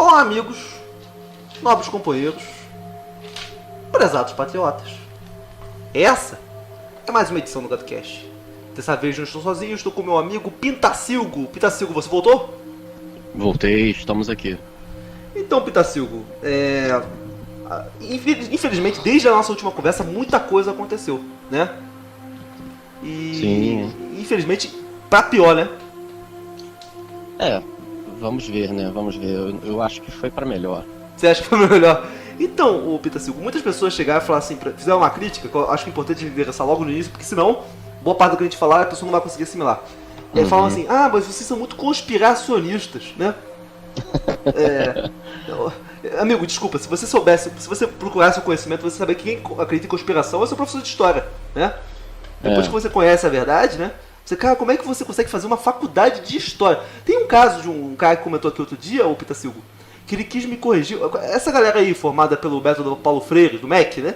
Olá, amigos, nobres companheiros, prezados patriotas. Essa é mais uma edição do GatoCast. Dessa vez não estou sozinho, estou com meu amigo Pintacilgo. Pintacilgo, você voltou? Voltei, estamos aqui. Então, Pintacilgo, infelizmente, desde a nossa última conversa, muita coisa aconteceu, né? E, sim, infelizmente, pra pior, né? Vamos ver, né? Vamos ver. Eu acho que foi pra melhor. Você acha que foi melhor? Então, Pintacilgo, muitas pessoas chegaram e falaram assim, fizeram uma crítica, que eu acho que é importante endereçar logo no início, porque senão, boa parte do que a gente falar, a pessoa não vai conseguir assimilar. E aí falam assim, mas vocês são muito conspiracionistas, né? Amigo, desculpa, se você soubesse, se você procurasse o conhecimento, você saber que quem acredita em conspiração é o seu professor de história, né? Depois que você conhece a verdade, né? Você, cara, como é que você consegue fazer uma faculdade de história? Tem um caso de um cara que comentou aqui outro dia, o Pintacilgo, que ele quis me corrigir. Essa galera aí, formada pelo método Paulo Freire, do MEC, né?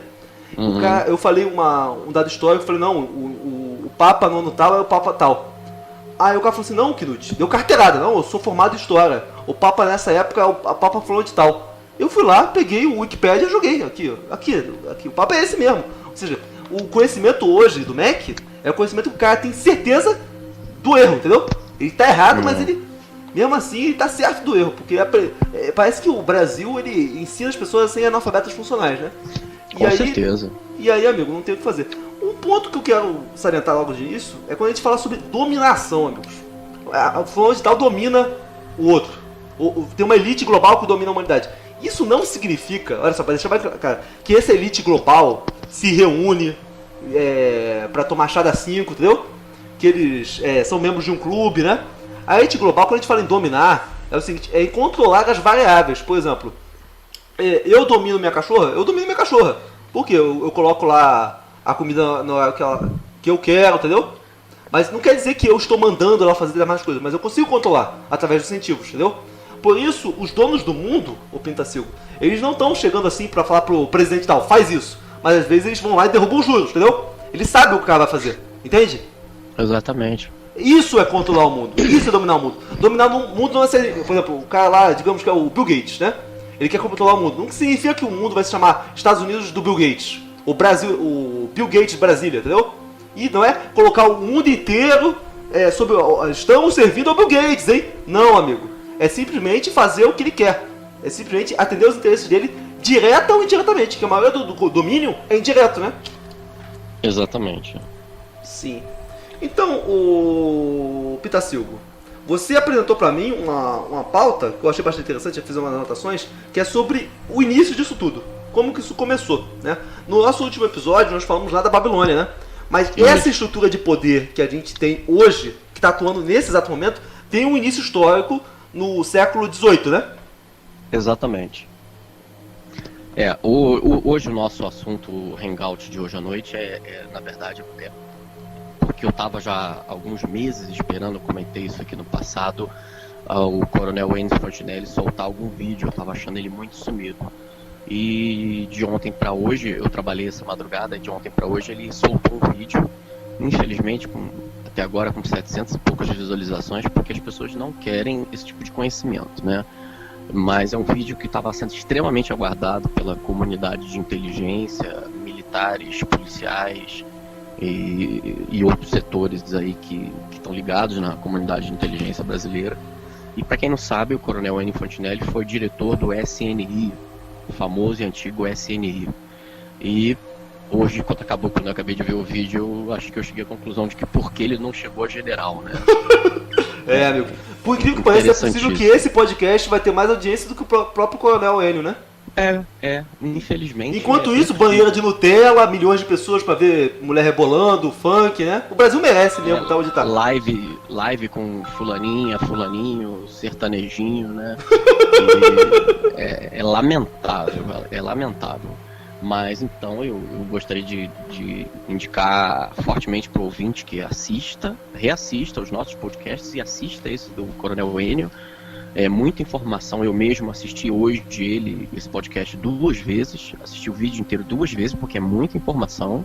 O cara, eu falei um dado histórico, eu falei, não, o Papa no ano tal é o Papa tal. Aí o cara falou assim, não, Knut, deu carteirada, não, eu sou formado em história. O Papa nessa época, o Papa falou de tal. Eu fui lá, peguei o Wikipedia e joguei aqui, o Papa é esse mesmo. Ou seja, o conhecimento hoje do MEC é o conhecimento que o cara tem certeza do erro, entendeu? Ele tá errado, mas ele, mesmo assim, ele tá certo do erro. Porque parece que o Brasil, ele ensina as pessoas a serem analfabetas funcionais, né? Com certeza. E aí, amigo, não tem o que fazer. Um ponto que eu quero salientar logo de início é quando a gente fala sobre dominação, amigos. O fulano de tal domina o outro. Tem uma elite global que domina a humanidade. Isso não significa, olha só, para deixar mais claro, que essa elite global se reúne pra tomar chá das 5, entendeu? Que eles são membros de um clube, né? A elite global, quando a gente fala em dominar, é o seguinte, é em controlar as variáveis. Por exemplo, eu domino minha cachorra. Por quê? Eu coloco lá a comida na hora que eu quero, entendeu? Mas não quer dizer que eu estou mandando ela fazer mais coisas, mas eu consigo controlar através dos incentivos, entendeu? Por isso, os donos do mundo, o Pintacilgo, eles não estão chegando assim pra falar pro presidente tal, faz isso. Mas às vezes eles vão lá e derrubam os juros, entendeu? Eles sabem o que o cara vai fazer, entende? Exatamente. Isso é controlar o mundo, isso é dominar o mundo. Dominar o mundo não é ser, por exemplo, o cara lá, digamos que é o Bill Gates, né? Ele quer controlar o mundo. Não significa que o mundo vai se chamar Estados Unidos do Bill Gates. O Bill Gates Brasília, entendeu? E não é colocar o mundo inteiro estamos servindo ao Bill Gates, hein? Não, amigo. É simplesmente fazer o que ele quer. É simplesmente atender os interesses dele direta ou indiretamente. Que a maioria do domínio é indireto, né? Exatamente. Sim. Então, o Pintacilgo, você apresentou pra mim uma pauta que eu achei bastante interessante, já fiz umas anotações, que é sobre o início disso tudo. Como que isso começou, né? No nosso último episódio nós falamos lá da Babilônia, né? Mas essa estrutura de poder que a gente tem hoje, que está atuando nesse exato momento, tem um início histórico no século XVIII, né? Exatamente. Hoje o nosso assunto, o hangout de hoje à noite, na verdade, porque eu estava já há alguns meses esperando, eu comentei isso aqui no passado, o Coronel Enzo Fontinelli soltar algum vídeo, eu estava achando ele muito sumido. E de ontem para hoje, eu trabalhei essa madrugada, de ontem para hoje ele soltou um vídeo, infelizmente, até agora com 700 e poucas visualizações, porque as pessoas não querem esse tipo de conhecimento, né? Mas é um vídeo que estava sendo extremamente aguardado pela comunidade de inteligência, militares, policiais e outros setores aí que estão ligados na comunidade de inteligência brasileira. E para quem não sabe, o Coronel Enzo Fontinelli foi diretor do SNI, o famoso e antigo SNI. E hoje, quando eu acabei de ver o vídeo, eu acho que eu cheguei à conclusão de que por que ele não chegou a general, né? Amigo. Por incrível que pareça, é possível que esse podcast vai ter mais audiência do que o próprio Coronel Enio, né? Infelizmente. Enquanto isso, banheira de Nutella, milhões de pessoas pra ver mulher rebolando, funk, né? O Brasil merece mesmo, tá onde tá. Live com fulaninho, sertanejinho, né? É lamentável. Mas então eu gostaria de indicar fortemente para o ouvinte que reassista os nossos podcasts e assista esse do Coronel Enio. É muita informação, eu mesmo assisti hoje esse podcast 2 vezes, assisti o vídeo inteiro 2 vezes, porque é muita informação,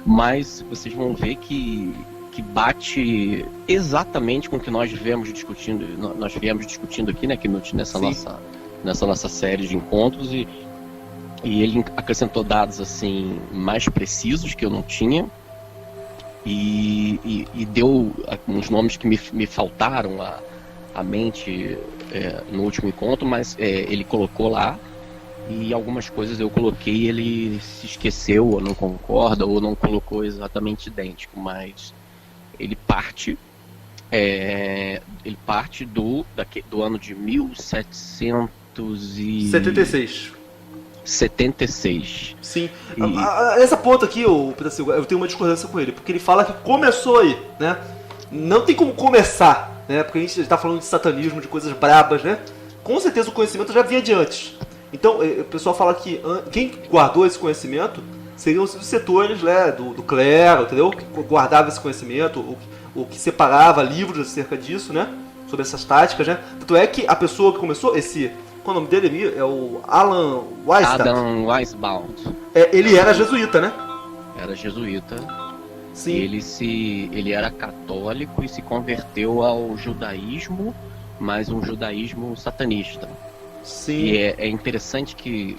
mas vocês vão ver que bate exatamente com o que nós viemos discutindo aqui, né, nessa nessa nossa série de encontros e ele acrescentou dados assim mais precisos que eu não tinha e deu uns nomes que me faltaram à mente no último encontro, mas ele colocou lá e algumas coisas eu coloquei e ele se esqueceu ou não concorda ou não colocou exatamente idêntico, mas ele parte do ano de 76. 76. Sim. Essa ponta aqui, eu tenho uma discordância com ele, porque ele fala que começou aí, né? Não tem como começar, né? Porque a gente está falando de satanismo, de coisas brabas, né? Com certeza o conhecimento já vinha de antes. Então, o pessoal fala que quem guardou esse conhecimento seriam os setores, né, do clero, entendeu? Que guardava esse conhecimento, o que separava livros acerca disso, né? Sobre essas táticas, né? Tanto é que a pessoa que começou qual é o nome dele? É o Alan Weishaupt. Adam Weishaupt. Ele era jesuíta, né? Era jesuíta. Sim. Ele era católico e se converteu ao judaísmo, mas um judaísmo satanista. Sim. E é interessante que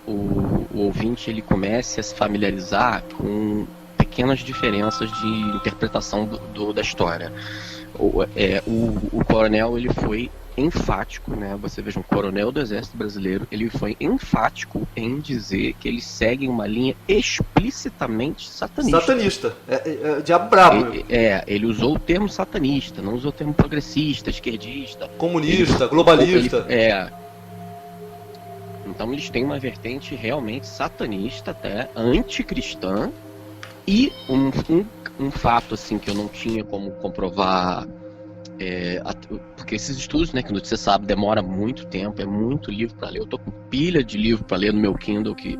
o ouvinte ele comece a se familiarizar com pequenas diferenças de interpretação da história. O coronel ele foi enfático, né? Você veja, um coronel do Exército Brasileiro, ele foi enfático em dizer que eles seguem uma linha explicitamente satanista. Satanista. Diabo brabo. Ele usou o termo satanista, não usou o termo progressista, esquerdista. Comunista, globalista. Então eles têm uma vertente realmente satanista, até anticristã. E um fato assim que eu não tinha como comprovar, porque esses estudos, né, que você sabe, demora muito tempo, é muito livro para ler. Eu tô com pilha de livro para ler no meu Kindle, que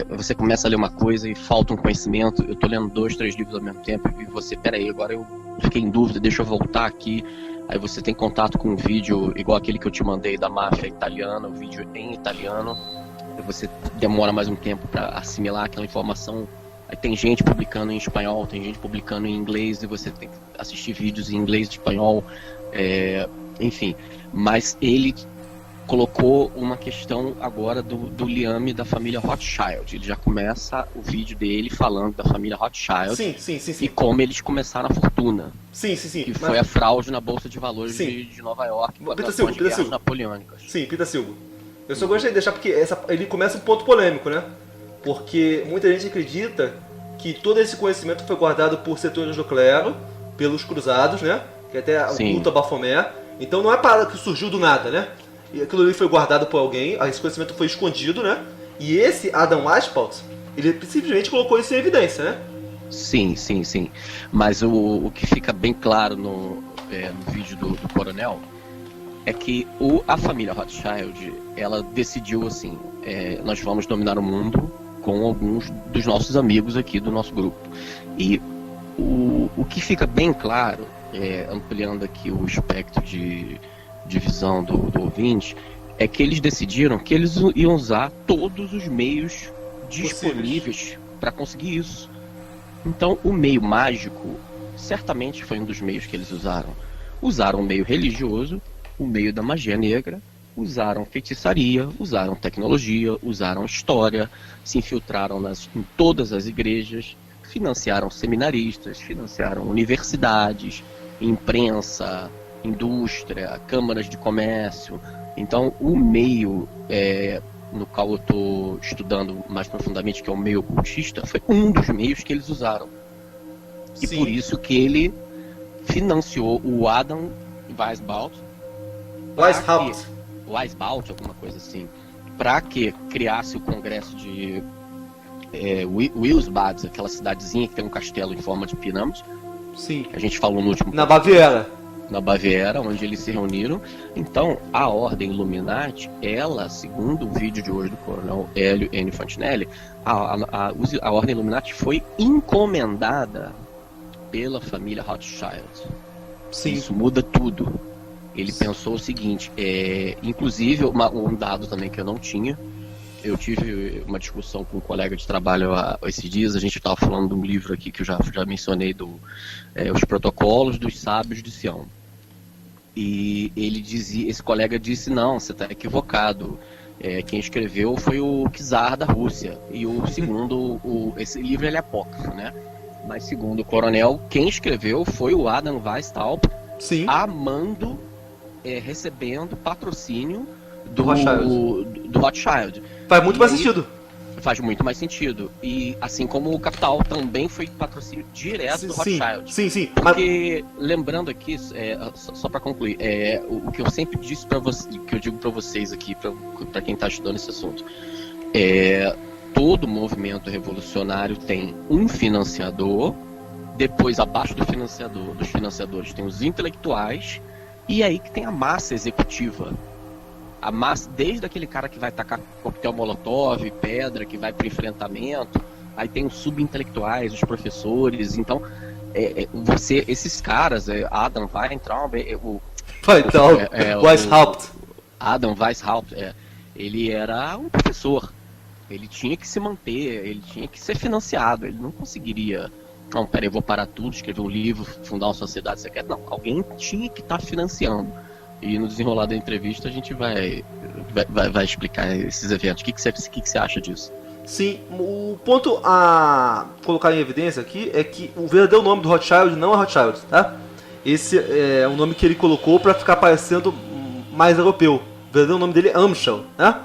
você começa a ler uma coisa e falta um conhecimento. Eu tô lendo 2, 3 livros ao mesmo tempo e você, peraí, agora eu fiquei em dúvida, deixa eu voltar aqui. Aí você tem contato com um vídeo igual aquele que eu te mandei da máfia italiana, o vídeo em italiano, aí você demora mais um tempo para assimilar aquela informação. Aí tem gente publicando em espanhol, tem gente publicando em inglês e você tem que assistir vídeos em inglês e espanhol, enfim. Mas ele colocou uma questão agora do liame da família Rothschild. Ele já começa o vídeo dele falando da família Rothschild. Sim. E como eles começaram a fortuna. Sim. Que foi a fraude na Bolsa de Valores de Nova York com as guerras napoleônicas. Sim, Pita Silva. Eu só gostaria de deixar porque ele começa um ponto polêmico, né? Porque muita gente acredita que todo esse conhecimento foi guardado por setores do clero, pelos cruzados, né? Que até o culto a Bafomé. Então não é parada que surgiu do nada, né? E aquilo ali foi guardado por alguém, esse conhecimento foi escondido, né? E esse Adam Weishaupt, ele simplesmente colocou isso em evidência, né? Sim. Mas o que fica bem claro no vídeo do coronel é que a família Rothschild, ela decidiu assim, nós vamos dominar o mundo com alguns dos nossos amigos aqui do nosso grupo. E o que fica bem claro, ampliando aqui o espectro de visão do ouvinte, é que eles decidiram que eles iam usar todos os meios disponíveis para conseguir isso. Então, o meio mágico certamente foi um dos meios que eles usaram. Usaram o meio religioso, o meio da magia negra, usaram feitiçaria, usaram tecnologia, usaram história, se infiltraram em todas as igrejas, financiaram seminaristas, financiaram universidades, imprensa, indústria, câmaras de comércio. Então, o meio no qual eu estou estudando mais profundamente, que é o meio ocultista, foi um dos meios que eles usaram. E por isso que ele financiou o Adam Weishaupt, alguma coisa assim, para que criasse o congresso de Wiesbaden, aquela cidadezinha que tem um castelo em forma de pirâmide. Sim. A gente falou no último na Baviera. Na Baviera, onde eles se reuniram. Então, a Ordem Illuminati, ela, segundo o vídeo de hoje do coronel Hélio N. Fontinelli, a Ordem Illuminati foi encomendada pela família Rothschild. Sim. Isso muda tudo. Ele pensou o seguinte, inclusive um dado também que eu não tinha. Eu tive uma discussão com um colega de trabalho esses dias. A gente estava falando de um livro aqui que eu já mencionei, Os Protocolos dos Sábios de Sião. E ele dizia, esse colega disse, não, você está equivocado. Quem escreveu foi o czar da Rússia. E o segundo, esse livro ele é apócrifo, né? Mas segundo o coronel, quem escreveu foi o Adam Weishaupt, Sim. amando, recebendo patrocínio do Rothschild. Faz muito mais sentido. Faz muito mais sentido. E assim como o Capital também foi patrocínio direto do Rothschild. Sim. Porque, lembrando aqui, só para concluir, o que eu sempre disse para vocês, que eu digo para vocês aqui, para quem está estudando esse assunto, todo movimento revolucionário tem um financiador, depois abaixo dos financiadores tem os intelectuais, e aí que tem a massa executiva. A massa, desde aquele cara que vai tacar coquetel molotov, pedra, que vai para enfrentamento, aí tem os subintelectuais, os professores. Então, esses caras, Adam Weintraub, Weishaupt. Adam Weishaupt, ele era um professor. Ele tinha que se manter, ele tinha que ser financiado. Ele não conseguiria, não, peraí, eu vou parar tudo, escrever um livro, fundar uma sociedade secreta. Não, alguém tinha que estar financiando. E no desenrolar da entrevista a gente vai explicar esses eventos. O que você acha disso? Sim, o ponto a colocar em evidência aqui é que o verdadeiro nome do Rothschild não é Rothschild, tá? Esse é um nome que ele colocou para ficar parecendo mais europeu. O verdadeiro nome dele é Amschel, né?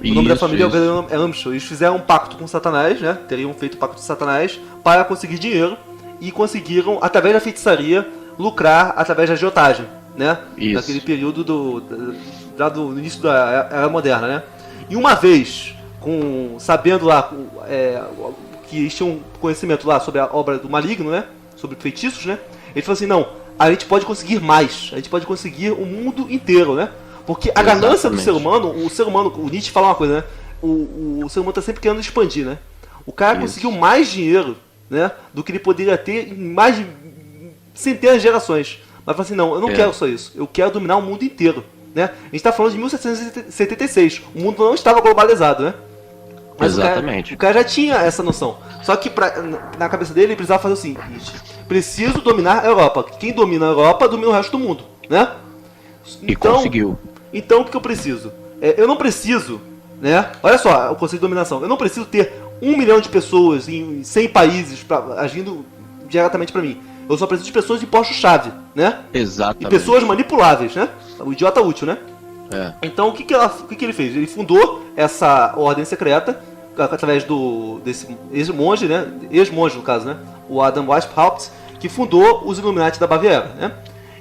O nome da família, o verdadeiro nome é Amschel. Eles fizeram um pacto com Satanás, né? Teriam feito o pacto com Satanás para conseguir dinheiro e conseguiram, através da feitiçaria, lucrar através da agiotagem, né? Naquele período do início da Era Moderna, né? E uma vez, sabendo lá que eles tinham conhecimento lá sobre a obra do maligno, né? Sobre feitiços, né? Ele falou assim, não, a gente pode conseguir mais, a gente pode conseguir o mundo inteiro, né? Porque a ganância do ser humano, o Nietzsche fala uma coisa, né? O ser humano está sempre querendo expandir, né? O cara conseguiu mais dinheiro, né? Do que ele poderia ter em mais de centenas de gerações. Mas fala assim, não, eu não quero só isso, eu quero dominar o mundo inteiro, né? A gente está falando de 1776, o mundo não estava globalizado, né? Mas exatamente. O cara já tinha essa noção. Só que na cabeça dele ele precisava fazer o seguinte, preciso dominar a Europa. Quem domina a Europa domina o resto do mundo, né? E conseguiu. Então o que eu preciso? Eu não preciso, né? Olha só o conceito de dominação. Eu não preciso ter 1 milhão de pessoas em 100 países agindo diretamente para mim. Eu só preciso de pessoas de posto-chave, né? Exatamente. E pessoas manipuláveis, né? O idiota útil, né? Então o que ele fez? Ele fundou essa ordem secreta através desse ex-monge, né? Ex-monge no caso, né? O Adam Weishaupt, que fundou os Illuminati da Baviera, né?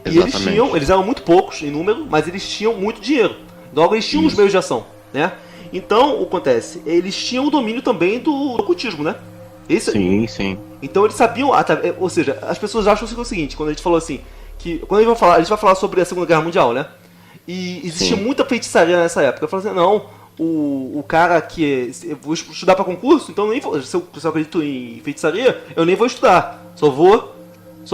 E eles eram muito poucos em número, mas eles tinham muito dinheiro. Logo eles tinham os meios de ação, né? Então, o que acontece? Eles tinham o domínio também do ocultismo, né? Sim. Então eles sabiam, ou seja, as pessoas acham o seguinte, quando a gente falou assim, que quando a gente vai falar sobre a Segunda Guerra Mundial, né? E existia muita feitiçaria nessa época. Eu falei assim, não, o cara que eu vou estudar para concurso, então nem vou, se eu acredito em feitiçaria, eu nem vou estudar. Só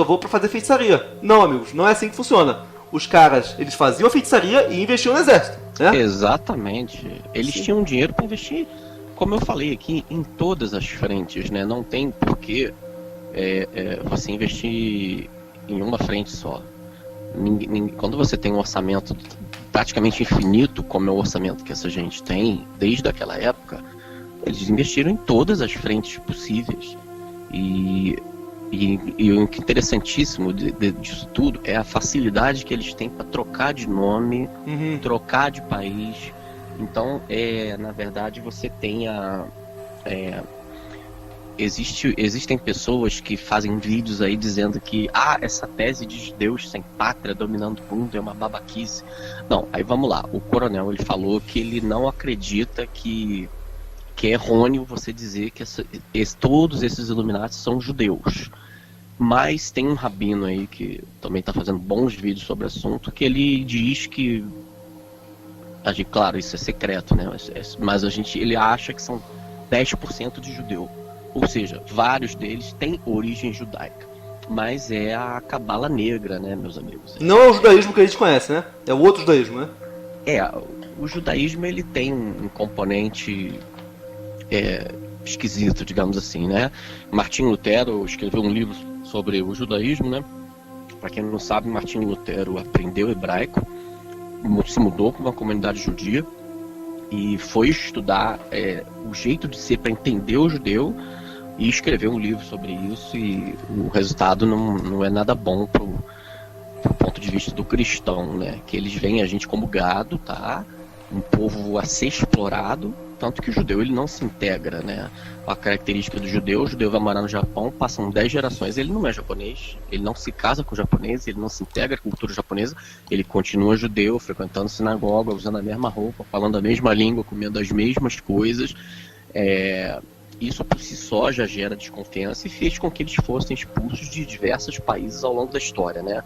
vou para fazer feitiçaria. Não, amigos, não é assim que funciona. Os caras, eles faziam a feitiçaria e investiam no exército, né? Exatamente. Eles tinham dinheiro para investir, como eu falei aqui, em todas as frentes, né? Não tem porquê você investir em uma frente só. Quando você tem um orçamento praticamente infinito, como é o orçamento que essa gente tem, desde aquela época, eles investiram em todas as frentes possíveis. E o que é interessantíssimo disso tudo é a facilidade que eles têm para trocar de nome, trocar de país. Então, na verdade, você tem existem pessoas que fazem vídeos aí dizendo que essa tese de Deus sem pátria dominando o mundo é uma babaquice. Não, aí vamos lá. O coronel ele falou que ele não acredita que é errôneo você dizer que todos esses Illuminati são judeus. Mas tem um rabino aí que também está fazendo bons vídeos sobre o assunto, que ele diz que, claro, isso é secreto, né? Mas ele acha que são 10% de judeu. Ou seja, vários deles têm origem judaica. Mas é a cabala negra, né, meus amigos? Não é o judaísmo que a gente conhece, né? É o outro judaísmo, né? O judaísmo ele tem um componente esquisito, digamos assim, né? Martinho Lutero escreveu um livro sobre o judaísmo, né? Para quem não sabe, Martinho Lutero aprendeu hebraico, se mudou para uma comunidade judia e foi estudar o jeito de ser para entender o judeu e escreveu um livro sobre isso, e o resultado não é nada bom pro ponto de vista do cristão, né? Que eles veem a gente como gado, tá? Um povo a ser explorado, tanto que o judeu ele não se integra, né? A característica do judeu, o judeu vai morar no Japão, passam 10 gerações, ele não é japonês, ele não se casa com japonês, ele não se integra à cultura japonesa, ele continua judeu, frequentando sinagoga, usando a mesma roupa, falando a mesma língua, comendo as mesmas coisas. Isso por si só já gera desconfiança e fez com que eles fossem expulsos de diversos países ao longo da história, né?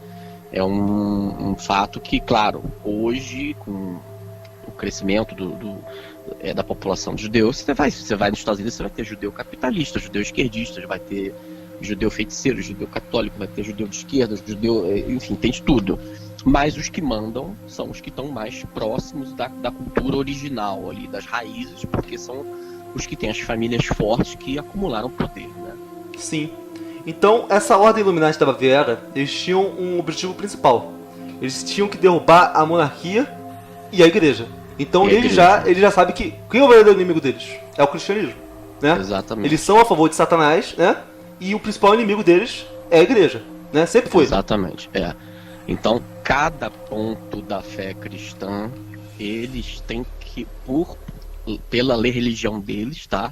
É um fato que, claro, hoje, com o crescimento da população de judeus, você vai nos Estados Unidos, você vai ter judeu capitalista, judeu esquerdista, vai ter judeu feiticeiro, judeu católico, vai ter judeu de esquerda, judeu, enfim, tem de tudo. Mas os que mandam são os que estão mais próximos da cultura original ali, das raízes, porque são os que têm as famílias fortes que acumularam poder, né? Sim. Então, essa ordem Illuminati da Baviera, eles tinham um objetivo principal. Eles tinham que derrubar a monarquia e a igreja. Então, eles já sabem que quem é o verdadeiro inimigo deles? É o cristianismo, né? Exatamente. Eles são a favor de Satanás, né? E o principal inimigo deles é a igreja, né? Sempre foi. Exatamente, Então, cada ponto da fé cristã, eles têm que, pela lei religião deles, tá?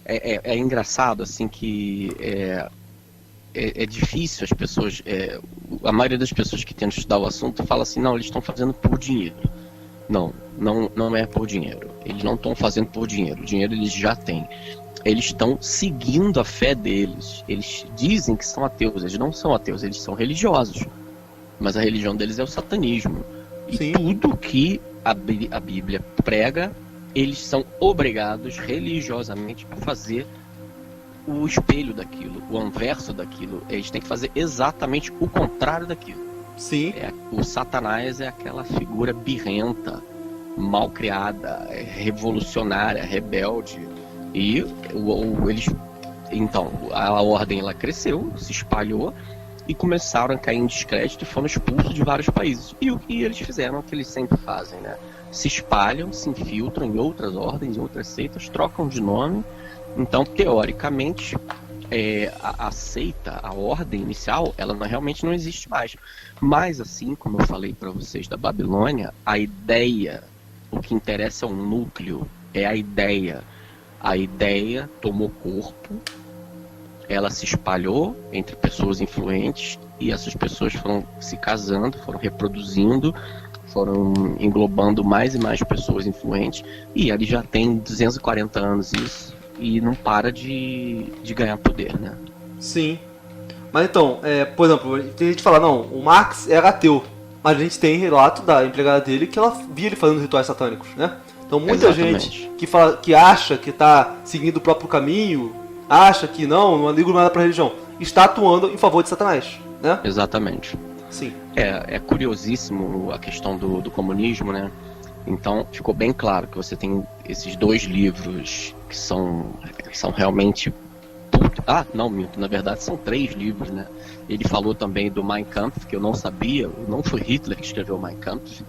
É engraçado, assim, que é difícil as pessoas, a maioria das pessoas que tentam estudar o assunto fala assim, não, eles estão fazendo por dinheiro. Não é por dinheiro. Eles não estão fazendo por dinheiro. O dinheiro eles já têm. Eles estão seguindo a fé deles. Eles dizem que são ateus. Eles não são ateus, eles são religiosos. Mas a religião deles é o satanismo. E Sim. tudo que a Bíblia prega, eles são obrigados religiosamente a fazer o espelho daquilo, o anverso daquilo. Eles têm que fazer exatamente o contrário daquilo. Sim. O Satanás é aquela figura birrenta, mal criada, revolucionária, rebelde. E então a ordem ela cresceu, se espalhou e começaram a cair em descrédito e foram expulsos de vários países. E o que eles fizeram é o que eles sempre fazem, né? Se espalham, se infiltram em outras ordens, em outras seitas, trocam de nome. Então, teoricamente, a seita, a ordem inicial, ela realmente não existe mais. Mas, assim como eu falei para vocês da Babilônia, a ideia, o que interessa é o núcleo, é a ideia. A ideia tomou corpo, ela se espalhou entre pessoas influentes e essas pessoas foram se casando, foram reproduzindo, foram englobando mais e mais pessoas influentes, e ali já tem 240 anos isso. E não para de ganhar poder, né? Sim. Mas então, por exemplo, tem gente que fala, não, o Marx era ateu. Mas a gente tem relato da empregada dele que ela via ele fazendo rituais satânicos, né? Então muita gente que acha que está seguindo o próprio caminho, acha que não liga nada para a religião, está atuando em favor de Satanás, né? Exatamente. Sim. É curiosíssimo a questão do comunismo, né? Então ficou bem claro que você tem esses dois livros que são realmente... não, minto, na verdade são 3 livros, né? Ele falou também do Mein Kampf, que eu não sabia, não foi Hitler que escreveu Mein Kampf.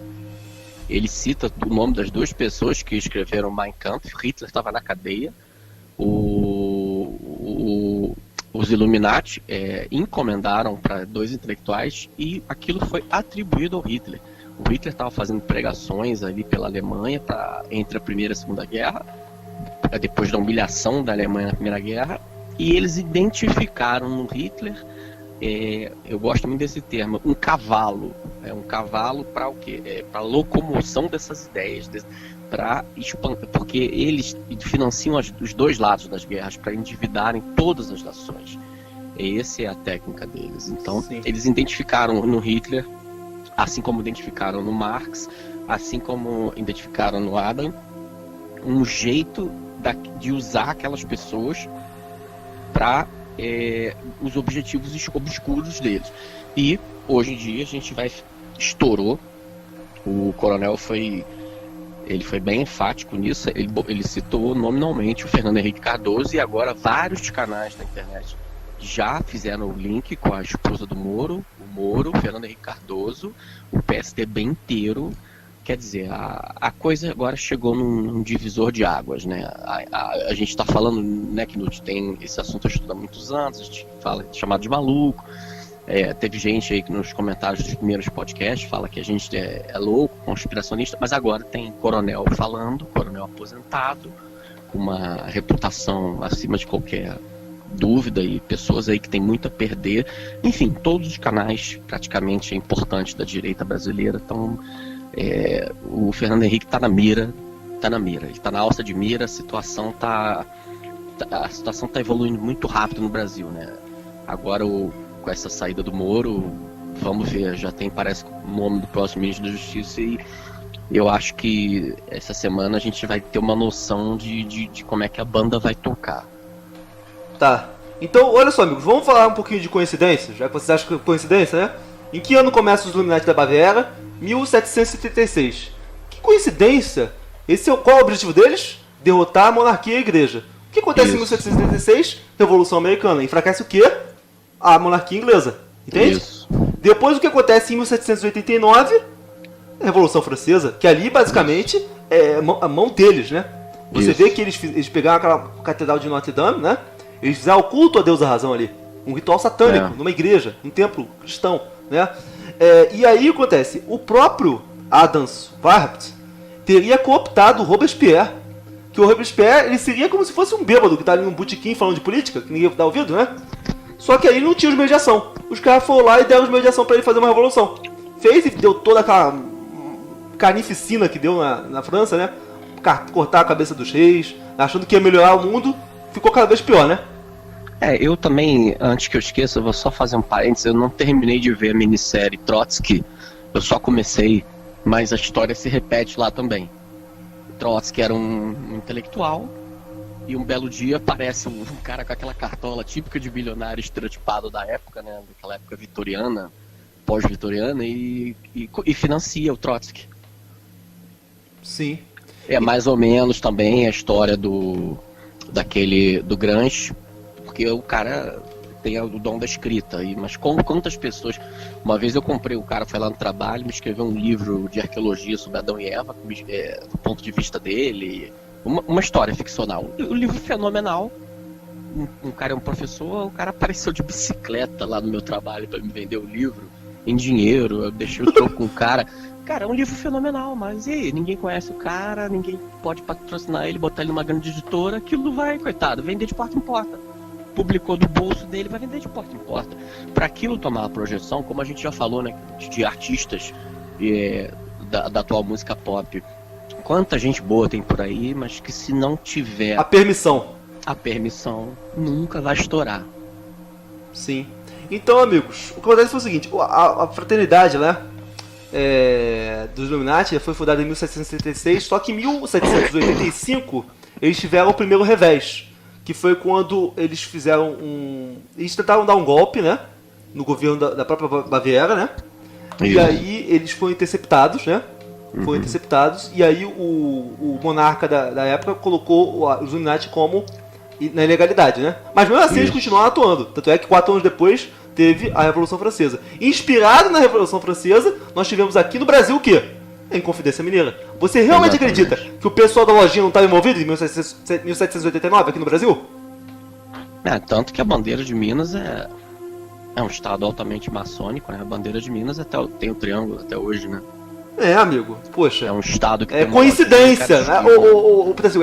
Ele cita o nome das 2 pessoas que escreveram Mein Kampf. Hitler estava na cadeia. Os Illuminati encomendaram para 2 intelectuais e aquilo foi atribuído ao Hitler. O Hitler estava fazendo pregações ali pela Alemanha entre a Primeira e a Segunda Guerra, depois da humilhação da Alemanha na Primeira Guerra, e eles identificaram no Hitler, eu gosto muito desse termo, um cavalo. Um cavalo para o quê? Para locomoção dessas ideias, porque eles financiam os 2 lados das guerras para endividarem todas as nações. Essa é a técnica deles. Então, sim, eles identificaram no Hitler, assim como identificaram no Marx, assim como identificaram no Adam, um jeito de usar aquelas pessoas para os objetivos obscuros deles. E hoje em dia a gente estourou. O coronel foi bem enfático nisso. Ele citou nominalmente o Fernando Henrique Cardoso, e agora vários canais da internet já fizeram o link com a esposa do Moro. O Moro, Fernando Henrique Cardoso, o PSDB inteiro. Quer dizer, a coisa agora chegou num divisor de águas, né? A gente está falando, né, Knut, tem esse assunto estuda há muitos anos, a gente fala chamado de maluco. Teve gente aí que nos comentários dos primeiros podcasts fala que a gente é louco, conspiracionista, mas agora tem coronel falando, coronel aposentado, com uma reputação acima de qualquer dúvida e pessoas aí que tem muito a perder. Enfim, todos os canais praticamente importantes da direita brasileira estão... o Fernando Henrique está na mira, ele está na alça de mira, a situação tá evoluindo muito rápido no Brasil, né? Agora com essa saída do Moro, vamos ver, já tem, parece, o nome do próximo ministro da Justiça, e eu acho que essa semana a gente vai ter uma noção de como é que a banda vai tocar. Tá, então olha só, amigos, vamos falar um pouquinho de coincidência, já que vocês acham que é coincidência, né? Em que ano começam os Illuminati da Baviera? 1776. Que coincidência! Qual é o objetivo deles? Derrotar a monarquia e a igreja. O que acontece em 1776? Revolução Americana. Enfraquece o quê? A monarquia inglesa. Entende? Isso. Depois o que acontece em 1789? Revolução Francesa. Que ali basicamente é a mão deles, né? Você vê que eles pegaram aquela catedral de Notre Dame, né? Eles fizeram o culto à deusa razão ali. Um ritual satânico, numa igreja, um templo cristão, né? E aí acontece, o próprio Adams Warburton teria cooptado o Robespierre, que o Robespierre ele seria como se fosse um bêbado que tá ali num botequim falando de política, que ninguém dá ouvido, né? Só que aí não tinha os meios de ação. Os caras foram lá e deram os meios de ação pra ele fazer uma revolução. Fez e deu toda aquela carnificina que deu na França, né? Cortar a cabeça dos reis, achando que ia melhorar o mundo, ficou cada vez pior, né? Eu também, antes que eu esqueça, eu vou só fazer um parênteses, eu não terminei de ver a minissérie Trotsky, eu só comecei, mas a história se repete lá também. Trotsky era um intelectual, e um belo dia aparece um cara com aquela cartola típica de bilionário estereotipado da época, né, daquela época vitoriana, pós-vitoriana, e financia o Trotsky. Sim. É mais ou menos também a história do Gramsci, porque o cara tem o dom da escrita, mas quantas pessoas... Uma vez eu comprei, o cara foi lá no trabalho, me escreveu um livro de arqueologia sobre Adão e Eva, do ponto de vista dele, uma história ficcional. O livro fenomenal, um cara é um professor, o cara apareceu de bicicleta lá no meu trabalho para me vender o livro, em dinheiro, eu deixei o troco com o cara. Cara, é um livro fenomenal, mas e aí? Ninguém conhece o cara, ninguém pode patrocinar ele, botar ele numa grande editora, aquilo vai, coitado, vender de porta em porta. Publicou do bolso dele, vai vender de porta em porta. Para aquilo tomar a projeção, como a gente já falou, né, de artistas da atual música pop, quanta gente boa tem por aí, mas que se não tiver a permissão, nunca vai estourar. Sim. Então, amigos, o que acontece foi o seguinte, a fraternidade, né, dos Illuminati foi fundada em 1776, só que em 1785 eles tiveram o primeiro revés, que foi quando eles fizeram eles tentaram dar um golpe, né, no governo da própria Baviera, né? E aí eles foram interceptados, né? Foram interceptados, e aí o monarca da época colocou os Illuminati como na ilegalidade, né? Mas mesmo assim eles continuaram atuando. Tanto é que 4 anos depois teve a Revolução Francesa. Inspirado na Revolução Francesa, nós tivemos aqui no Brasil o quê? A Inconfidência Mineira. Você realmente acredita que o pessoal da lojinha não estava envolvido em 1789 aqui no Brasil? Tanto que a bandeira de Minas é um estado altamente maçônico, né? A bandeira de Minas tem o triângulo até hoje, né? Amigo, poxa. É um estado que tem coincidência, né?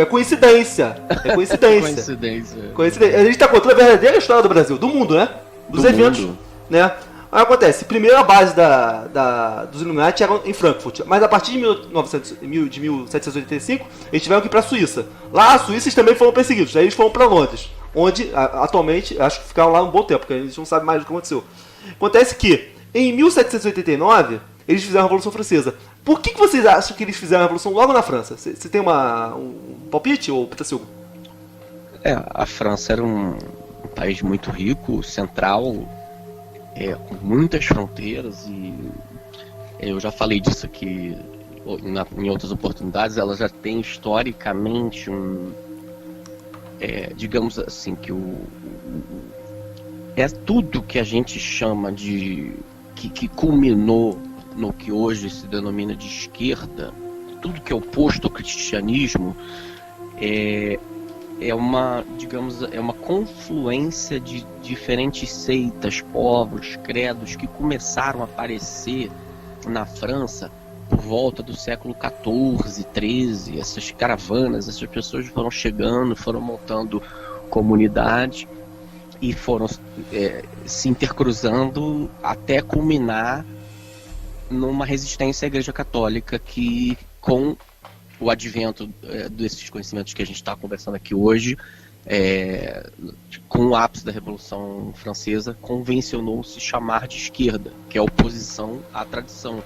É coincidência. É coincidência. Coincidência. A gente tá contando a verdadeira história do Brasil, do mundo, né? Dos eventos, né? Aí acontece, primeiro a base dos Illuminati era em Frankfurt, mas a partir de 1785 eles tiveram que ir para a Suíça. Lá, a Suíça eles também foram perseguidos, aí eles foram para Londres, onde atualmente, acho que ficaram lá um bom tempo, porque a gente não sabe mais do que aconteceu. Acontece que, em 1789, eles fizeram a Revolução Francesa. Por que vocês acham que eles fizeram a Revolução logo na França? Você tem um palpite, ou Petacilgo? A França era um país muito rico, central, com muitas fronteiras, e eu já falei disso aqui em outras oportunidades. Ela já tem historicamente digamos assim, que tudo que a gente chama de que culminou no que hoje se denomina de esquerda, tudo que é oposto ao cristianismo, é uma, digamos, é uma confluência de diferentes seitas, povos, credos que começaram a aparecer na França por volta do século XIV, XIII. Essas caravanas, essas pessoas foram chegando, foram montando comunidades e foram se intercruzando até culminar numa resistência à Igreja Católica que, com o advento desses conhecimentos que a gente está conversando aqui hoje, com o ápice da Revolução Francesa, convencionou-se chamar de esquerda, que é a oposição à tradição,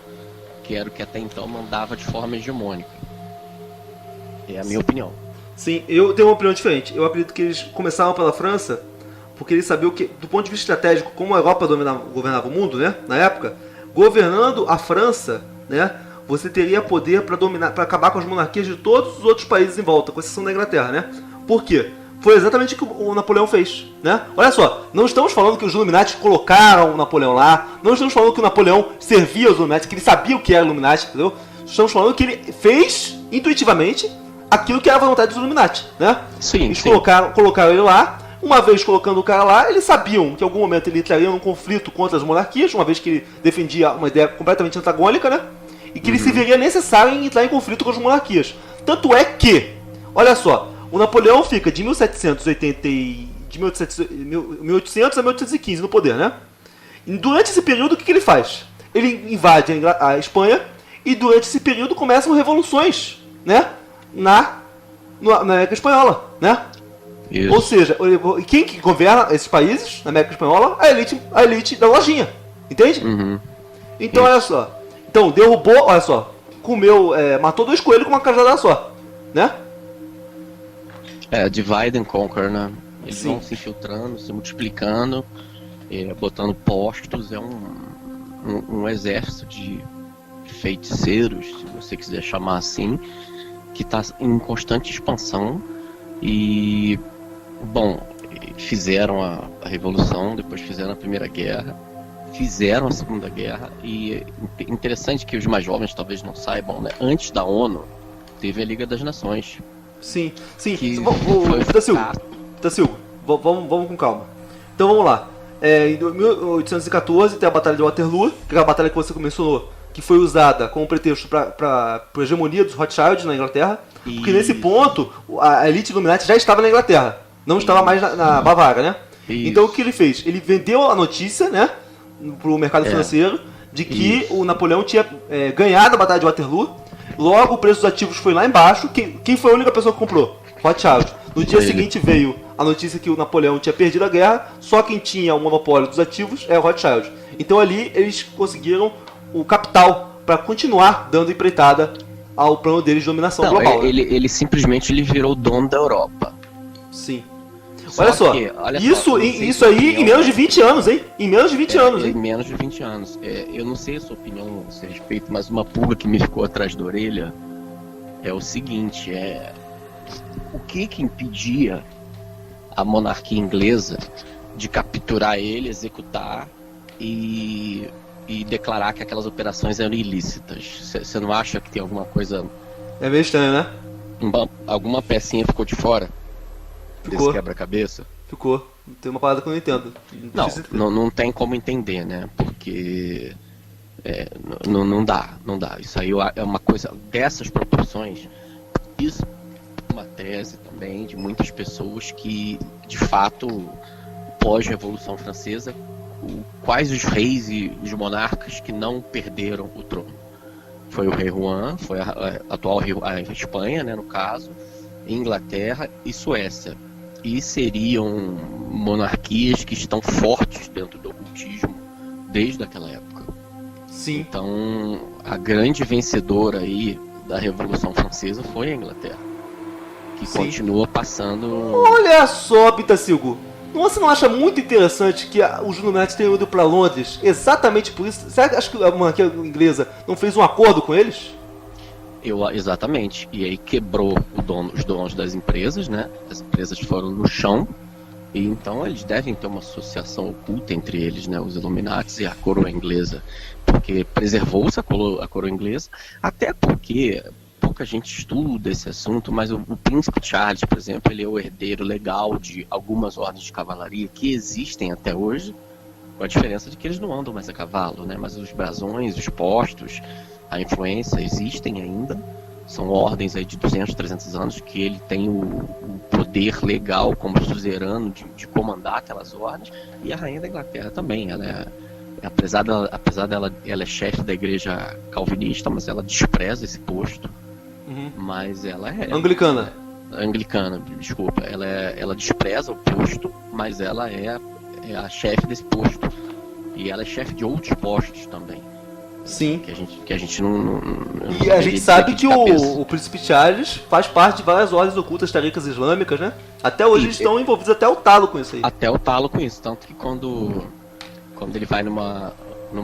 que era o que até então mandava de forma hegemônica. É a minha opinião. Sim, eu tenho uma opinião diferente. Eu acredito que eles começaram pela França porque eles sabiam que, do ponto de vista estratégico, como a Europa governava o mundo, né, na época, governando a França, né, você teria poder para dominar, para acabar com as monarquias de todos os outros países em volta, com exceção da Inglaterra, né? Por quê? Foi exatamente o que o Napoleão fez, né? Olha só, não estamos falando que os Illuminati colocaram o Napoleão lá, não estamos falando que o Napoleão servia aos Illuminati, que ele sabia o que era Illuminati, entendeu? Estamos falando que ele fez intuitivamente aquilo que era a vontade dos Illuminati, né? Sim, eles sim. Colocaram ele lá. Uma vez colocando o cara lá, eles sabiam que em algum momento ele entraria num conflito contra as monarquias, uma vez que ele defendia uma ideia completamente antagônica, né? E que ele se veria necessário em entrar em conflito com as monarquias. Tanto é que, olha só, o Napoleão fica de 1800 a 1815 no poder, né? E durante esse período, o que ele faz? Ele invade a Espanha e durante esse período começam revoluções, né? Na América Espanhola, né? Isso. Ou seja, quem que governa esses países na América Espanhola? A elite da lojinha, entende? Uhum. Então, olha só. Então, derrubou, olha só, matou 2 coelhos com uma cajadada só, né? Divide and conquer, né? Eles Sim. vão se infiltrando, se multiplicando, botando postos. É um exército de feiticeiros, se você quiser chamar assim, que está em constante expansão. E, bom, fizeram a Revolução, depois fizeram a Primeira Guerra, fizeram a Segunda Guerra. E interessante que os mais jovens talvez não saibam, né? Antes da ONU, teve a Liga das Nações. Sim. Que Tacilgo, vamos com calma. Então vamos lá. Em 1814 tem a Batalha de Waterloo, que é a batalha que você mencionou, que foi usada como pretexto para a hegemonia dos Rothschilds na Inglaterra. Porque nesse ponto, a elite Illuminati já estava na Inglaterra, não estava mais na Bavária, né? Isso. Então o que ele fez? Ele vendeu a notícia, né, para o mercado financeiro, de que o Napoleão tinha ganhado a Batalha de Waterloo. Logo o preço dos ativos foi lá embaixo. Quem foi a única pessoa que comprou? Rothschild. No dia seguinte veio a notícia que o Napoleão tinha perdido a guerra, só quem tinha o monopólio dos ativos é o Rothschild. Então ali eles conseguiram o capital para continuar dando empreitada ao plano deles de dominação global. Ele simplesmente virou dono da Europa. Sim. Olha só, isso aí em menos de 20 anos, hein? Em menos de 20 anos, hein? Em menos de 20 anos. Eu não sei a sua opinião a esse respeito, mas uma pulga que me ficou atrás da orelha é o seguinte, o que impedia a monarquia inglesa de capturar ele, executar e declarar que aquelas operações eram ilícitas? Você não acha que tem alguma coisa... É meio estranho, né? Alguma pecinha ficou de fora? Ficou. Desse quebra-cabeça? Ficou. Tem uma parada que eu não entendo. Não tem como entender, né? Porque não dá. Isso aí é uma coisa dessas proporções. Isso é uma tese também de muitas pessoas que, de fato, pós-Revolução Francesa, quais os reis e os monarcas que não perderam o trono? Foi o rei Juan, foi a atual a Espanha, né, no caso, Inglaterra e Suécia. E seriam monarquias que estão fortes dentro do ocultismo desde aquela época. Sim. Então, a grande vencedora aí da Revolução Francesa foi a Inglaterra, que continua passando... Olha só, Pitacilgo, você não acha muito interessante que os Illuminati tenham ido para Londres exatamente por isso? Será que acho que a monarquia inglesa não fez um acordo com eles? Exatamente. E aí quebrou os donos das empresas, né? As empresas foram no chão E então eles devem ter uma associação oculta entre eles, né, os Illuminatis e a coroa inglesa, porque preservou-se a coroa inglesa, até porque pouca gente estuda esse assunto, mas o príncipe Charles, por exemplo, ele é o herdeiro legal de algumas ordens de cavalaria que existem até hoje, com a diferença de que eles não andam mais a cavalo, né, mas os brasões, os postos, a influência existem ainda. São ordens aí de 200, 300 anos que ele tem o poder legal como suzerano de comandar aquelas ordens. E a rainha da Inglaterra também. Apesar dela ela é chefe da igreja calvinista, mas ela despreza esse posto. Uhum. Mas ela é... Anglicana. Anglicana, desculpa. Ela despreza o posto, mas ela é a chefe desse posto. E ela é chefe de outros postos também. Sim. Que a gente não e a gente sabe que o Príncipe Charles faz parte de várias ordens ocultas taricas islâmicas, né? Até hoje eles estão envolvidos até o talo com isso aí. Até o talo com isso. Tanto que quando ele vai numa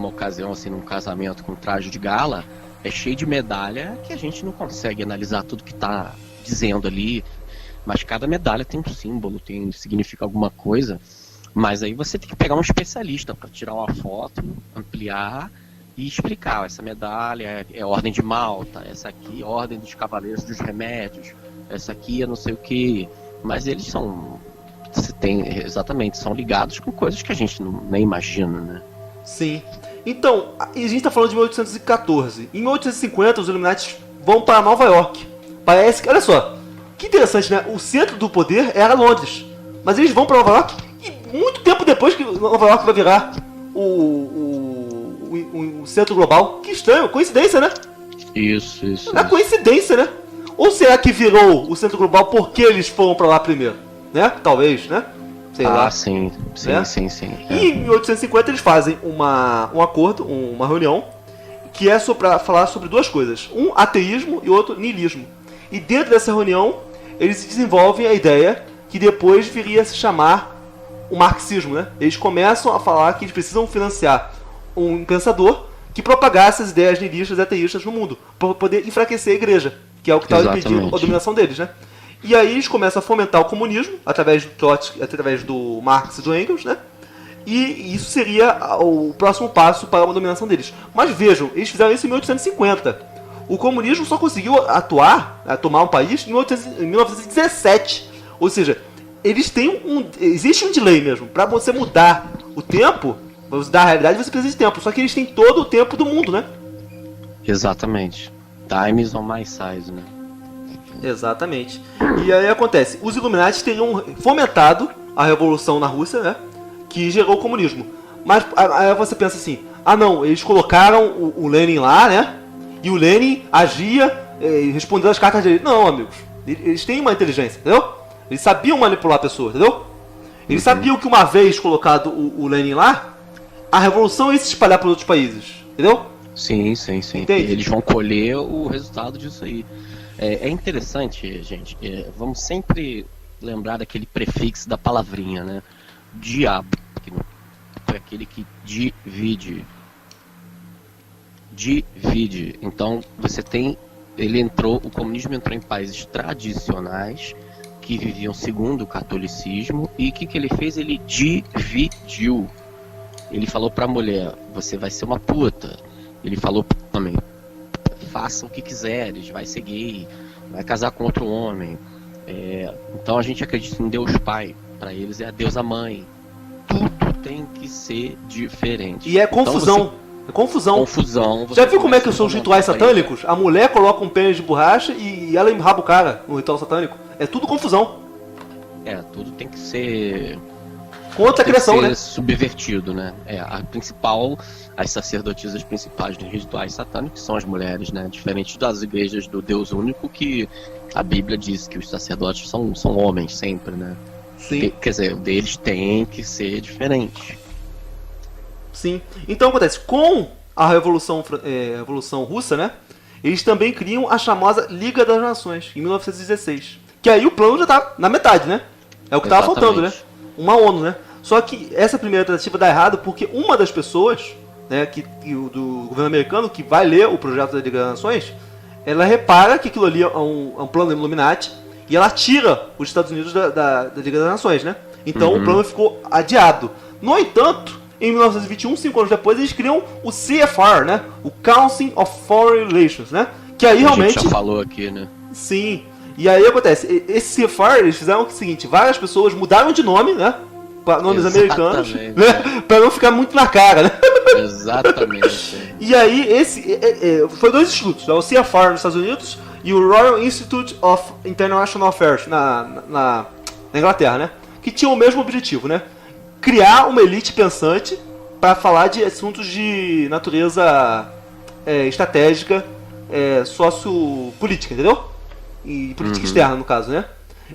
ocasião, assim, num casamento com traje de gala, é cheio de medalha que a gente não consegue analisar tudo que tá dizendo ali. Mas cada medalha tem um símbolo, significa alguma coisa. Mas aí você tem que pegar um especialista para tirar uma foto, ampliar e explicar. Essa medalha é a Ordem de Malta, essa aqui é a Ordem dos Cavaleiros dos Remédios, essa aqui é não sei o que. Mas eles são ligados com coisas que a gente nem imagina, né? Sim. Então, a gente tá falando de 1814. Em 1850, os Illuminati vão para Nova York. Parece que, olha só, que interessante, né? O centro do poder era Londres. Mas eles vão para Nova York e muito tempo depois que Nova York vai virar o centro global. Que estranho, coincidência, né? Isso. É coincidência, né? Ou será que virou o centro global porque eles foram pra lá primeiro? Né? Talvez, né? Sei lá. Sim. Né? Sim. E em 1850 eles fazem um acordo, uma reunião, que é pra falar sobre duas coisas. Um, ateísmo e outro, niilismo. E dentro dessa reunião, eles desenvolvem a ideia que depois viria a se chamar o marxismo, né? Eles começam a falar que eles precisam financiar um pensador que propagasse as ideias niilistas e ateístas no mundo, para poder enfraquecer a igreja, que é o que estava impedindo a dominação deles, né? E aí eles começam a fomentar o comunismo, através do Trotsky, através do Marx e do Engels, né? E isso seria o próximo passo para uma dominação deles. Mas vejam, eles fizeram isso em 1850. O comunismo só conseguiu tomar um país em 1917. Ou seja, eles têm existe um delay mesmo. Para você mudar o tempo, para você mudar a realidade, você precisa de tempo. Só que eles têm todo o tempo do mundo, né? Exatamente. Time is on my side, né? Exatamente. E aí acontece, os Illuminati teriam fomentado a revolução na Rússia, né? Que gerou o comunismo. Mas aí você pensa assim, não, eles colocaram o Lenin lá, né? E o Lenin agia respondendo as cartas dele. Não, amigos. Eles têm uma inteligência, entendeu? Eles sabiam manipular pessoas, entendeu? Eles sabiam que uma vez colocado o Lenin lá, a revolução ia se espalhar para outros países, entendeu? Sim. Entende? Eles vão colher o resultado disso aí. É interessante, gente. Vamos sempre lembrar daquele prefixo da palavrinha, né? Diabo, que é aquele que divide. Então, o comunismo entrou em países tradicionais que viviam segundo o catolicismo, e o que ele fez? Ele dividiu. Ele falou pra mulher, você vai ser uma puta. Ele falou pro homem, faça o que quiseres, vai ser gay, vai casar com outro homem. Então a gente acredita em Deus Pai, para eles é a deusa Mãe. Tudo tem que ser diferente. E é confusão. Então É confusão. Confusão. Já viu como é que são os rituais satânicos? A mulher coloca um pênis de borracha e ela enraba o cara no ritual satânico. É tudo confusão. Tudo tem que ser... Contra a criação, né? Subvertido, né? As sacerdotisas principais dos rituais satânicos são as mulheres, né? Diferente das igrejas do Deus único, que a Bíblia diz que os sacerdotes são homens sempre, né? Sim. Quer dizer, o deles tem que ser diferente. Sim. Então acontece, com a Revolução Russa, né? Eles também criam a famosa Liga das Nações, em 1916. Que aí o plano já tá na metade, né? É o que tava faltando, né? Uma ONU, né? Só que essa primeira tentativa dá errado porque uma das pessoas, né, do governo americano, que vai ler o projeto da Liga das Nações, ela repara que aquilo ali é um plano Illuminati e ela tira os Estados Unidos da Liga das Nações, né? Então o plano ficou adiado. No entanto, em 1921, 5 anos depois, eles criam o CFR, né? O Council of Foreign Relations, né? Que aí realmente... A gente já falou aqui, né? Sim. E aí acontece, esse CFR, eles fizeram o seguinte, várias pessoas mudaram de nome, né? Para nomes americanos, né? Pra não ficar muito na cara, né? Exatamente. E aí, foi dois institutos, o CFR nos Estados Unidos e o Royal Institute of International Affairs na Inglaterra, né? Que tinham o mesmo objetivo, né? Criar uma elite pensante para falar de assuntos de natureza estratégica, sociopolítica, entendeu? E política externa, no caso, né?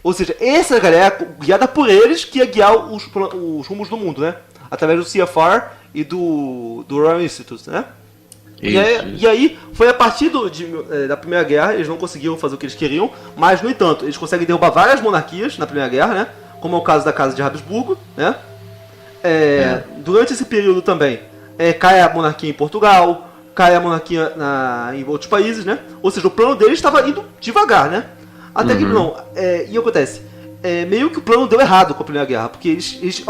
Ou seja, essa galera, guiada por eles, que ia guiar os rumos do mundo, né? Através do CFR e do Royal Institute, né? E aí, foi a partir da Primeira Guerra, eles não conseguiram fazer o que eles queriam, mas, no entanto, eles conseguem derrubar várias monarquias na Primeira Guerra, né? Como é o caso da Casa de Habsburgo, né? Durante esse período também, cai a monarquia em Portugal, cai a monarquia em outros países, né? Ou seja, o plano deles estava indo devagar, né? Até que não. E acontece, meio que o plano deu errado com a Primeira Guerra, porque eles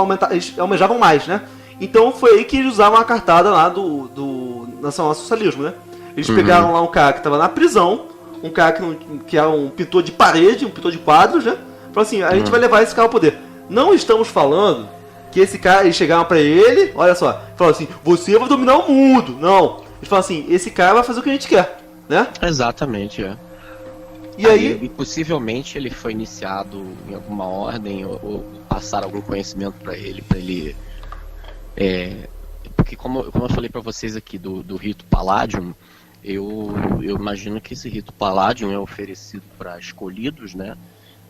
almejavam mais, né? Então foi aí que eles usavam a cartada lá do nacional-socialismo, né? Eles pegaram lá um cara que estava na prisão, um cara que era um pintor de parede, um pintor de quadros, né? Falaram assim, a gente vai levar esse cara ao poder. Não estamos falando que esse cara, eles chegaram pra ele, olha só, falaram assim, você vai dominar o mundo. Não. Eles falaram assim, esse cara vai fazer o que a gente quer, né? Exatamente, E aí possivelmente ele foi iniciado em alguma ordem ou passaram algum conhecimento para ele, porque como eu falei para vocês aqui do rito Palladium, eu imagino que esse rito Palladium é oferecido para escolhidos, né?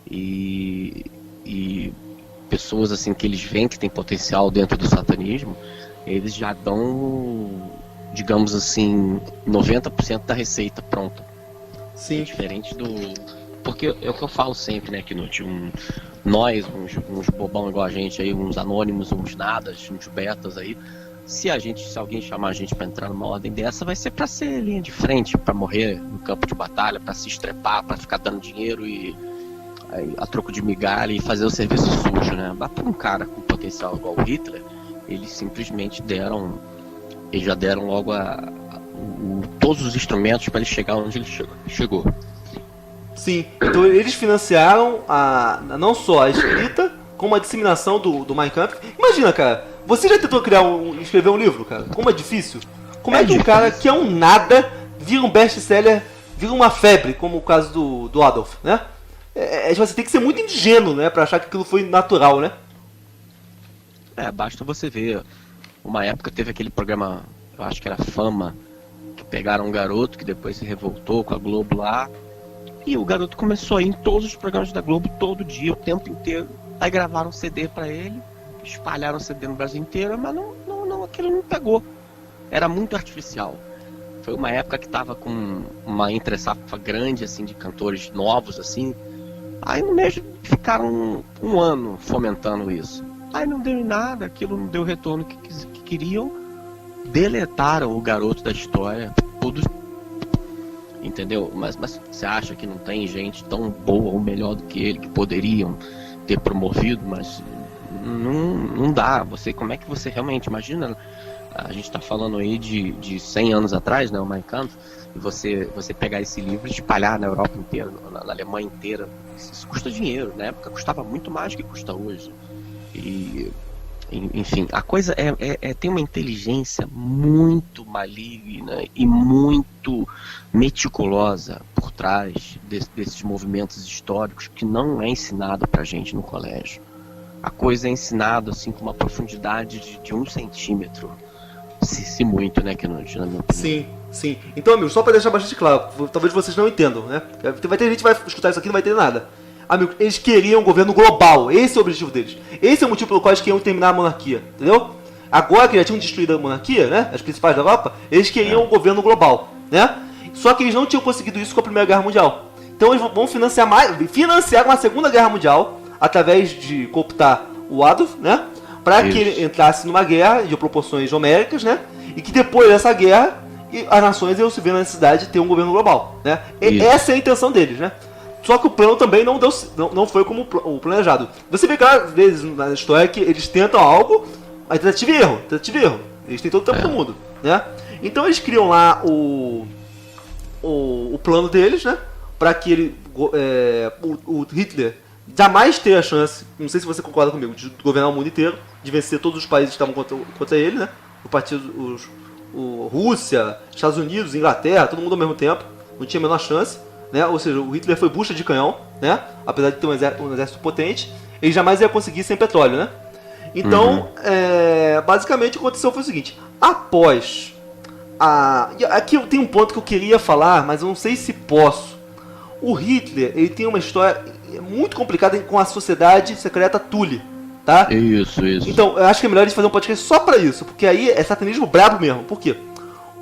E pessoas assim que eles veem que tem potencial dentro do satanismo, eles já dão, digamos assim, 90% da receita pronta. Sim. É diferente do... Porque é o que eu falo sempre, né, Knut? Nós, uns bobão igual a gente aí, uns anônimos, uns nadas, uns betas aí, se alguém chamar a gente pra entrar numa ordem dessa, vai ser pra ser linha de frente, pra morrer no campo de batalha, pra se estrepar, pra ficar dando dinheiro a troco de migalha e fazer o serviço sujo, né? Mas pra um cara com potencial igual o Hitler, eles simplesmente já deram logo todos os instrumentos para ele chegar onde ele chegou. Sim, então eles financiaram não só a escrita, como a disseminação do Mein Kampf. Imagina, cara, você já tentou escrever um livro, cara? Como é difícil? Como é que um cara que é um nada vira um best-seller, vira uma febre, como o caso do Adolf, né? Você tem que ser muito ingênuo, né, pra achar que aquilo foi natural, né? Basta você ver. Uma época teve aquele programa, eu acho que era Fama, que pegaram um garoto que depois se revoltou com a Globo lá. E o garoto começou a ir em todos os programas da Globo todo dia, o tempo inteiro. Aí gravaram um CD pra ele, espalharam o CD no Brasil inteiro, mas aquilo não pegou. Era muito artificial. Foi uma época que tava com uma entre-safra grande, assim, de cantores novos, assim. Aí no mês ficaram um ano fomentando isso. Aí não deu em nada, aquilo não deu o retorno que queriam. Deletaram o garoto da história, tudo. Entendeu? Mas você acha que não tem gente tão boa ou melhor do que ele que poderiam ter promovido? Mas não dá. Como é que você realmente imagina? A gente está falando aí de 100 anos atrás, né, o Mein Kampf, e você pegar esse livro e espalhar na Europa inteira, na Alemanha inteira. Isso custa dinheiro. Na época custava muito mais do que custa hoje. E enfim, a coisa tem uma inteligência muito maligna e muito meticulosa por trás desses movimentos históricos que não é ensinado pra gente no colégio. A coisa é ensinada assim com uma profundidade de 1 centímetro, se muito, né, Knut, na minha opinião. Sim. Então, amigos, só pra deixar bastante claro, talvez vocês não entendam, né? Vai ter gente que vai escutar isso aqui e não vai entender nada. Amigo, eles queriam um governo global. Esse é o objetivo deles. Esse é o motivo pelo qual eles queriam terminar a monarquia. Entendeu? Agora que já tinham destruído a monarquia, né? As principais da Europa, eles queriam um governo global, né? Só que eles não tinham conseguido isso com a Primeira Guerra Mundial. Então eles vão financiar uma Segunda Guerra Mundial através de cooptar o Adolf, né? Para que ele entrasse numa guerra de proporções homéricas, né? E que depois dessa guerra, as nações iam se ver na necessidade de ter um governo global, né? Essa é a intenção deles, né? Só que o plano também não foi como o planejado. Você vê que às vezes na história que eles tentam algo, aí tentativa e erro. Eles têm todo o tempo do mundo, né? Então eles criam lá o plano deles, né? Pra que o Hitler jamais tenha a chance, não sei se você concorda comigo, de governar o mundo inteiro, de vencer todos os países que estavam contra ele, né? Rússia, Estados Unidos, Inglaterra, todo mundo ao mesmo tempo, não tinha a menor chance, né? Ou seja, o Hitler foi bucha de canhão, né? Apesar de ter um exército potente, ele jamais ia conseguir sem petróleo, né? Então, basicamente o que aconteceu foi o seguinte: após aqui tem um ponto que eu queria falar, mas eu não sei se posso. O Hitler, ele tem uma história muito complicada com a sociedade secreta Thule, tá? Isso. Então, eu acho que é melhor a gente fazer um podcast só pra isso, porque aí é satanismo brabo mesmo. Por quê?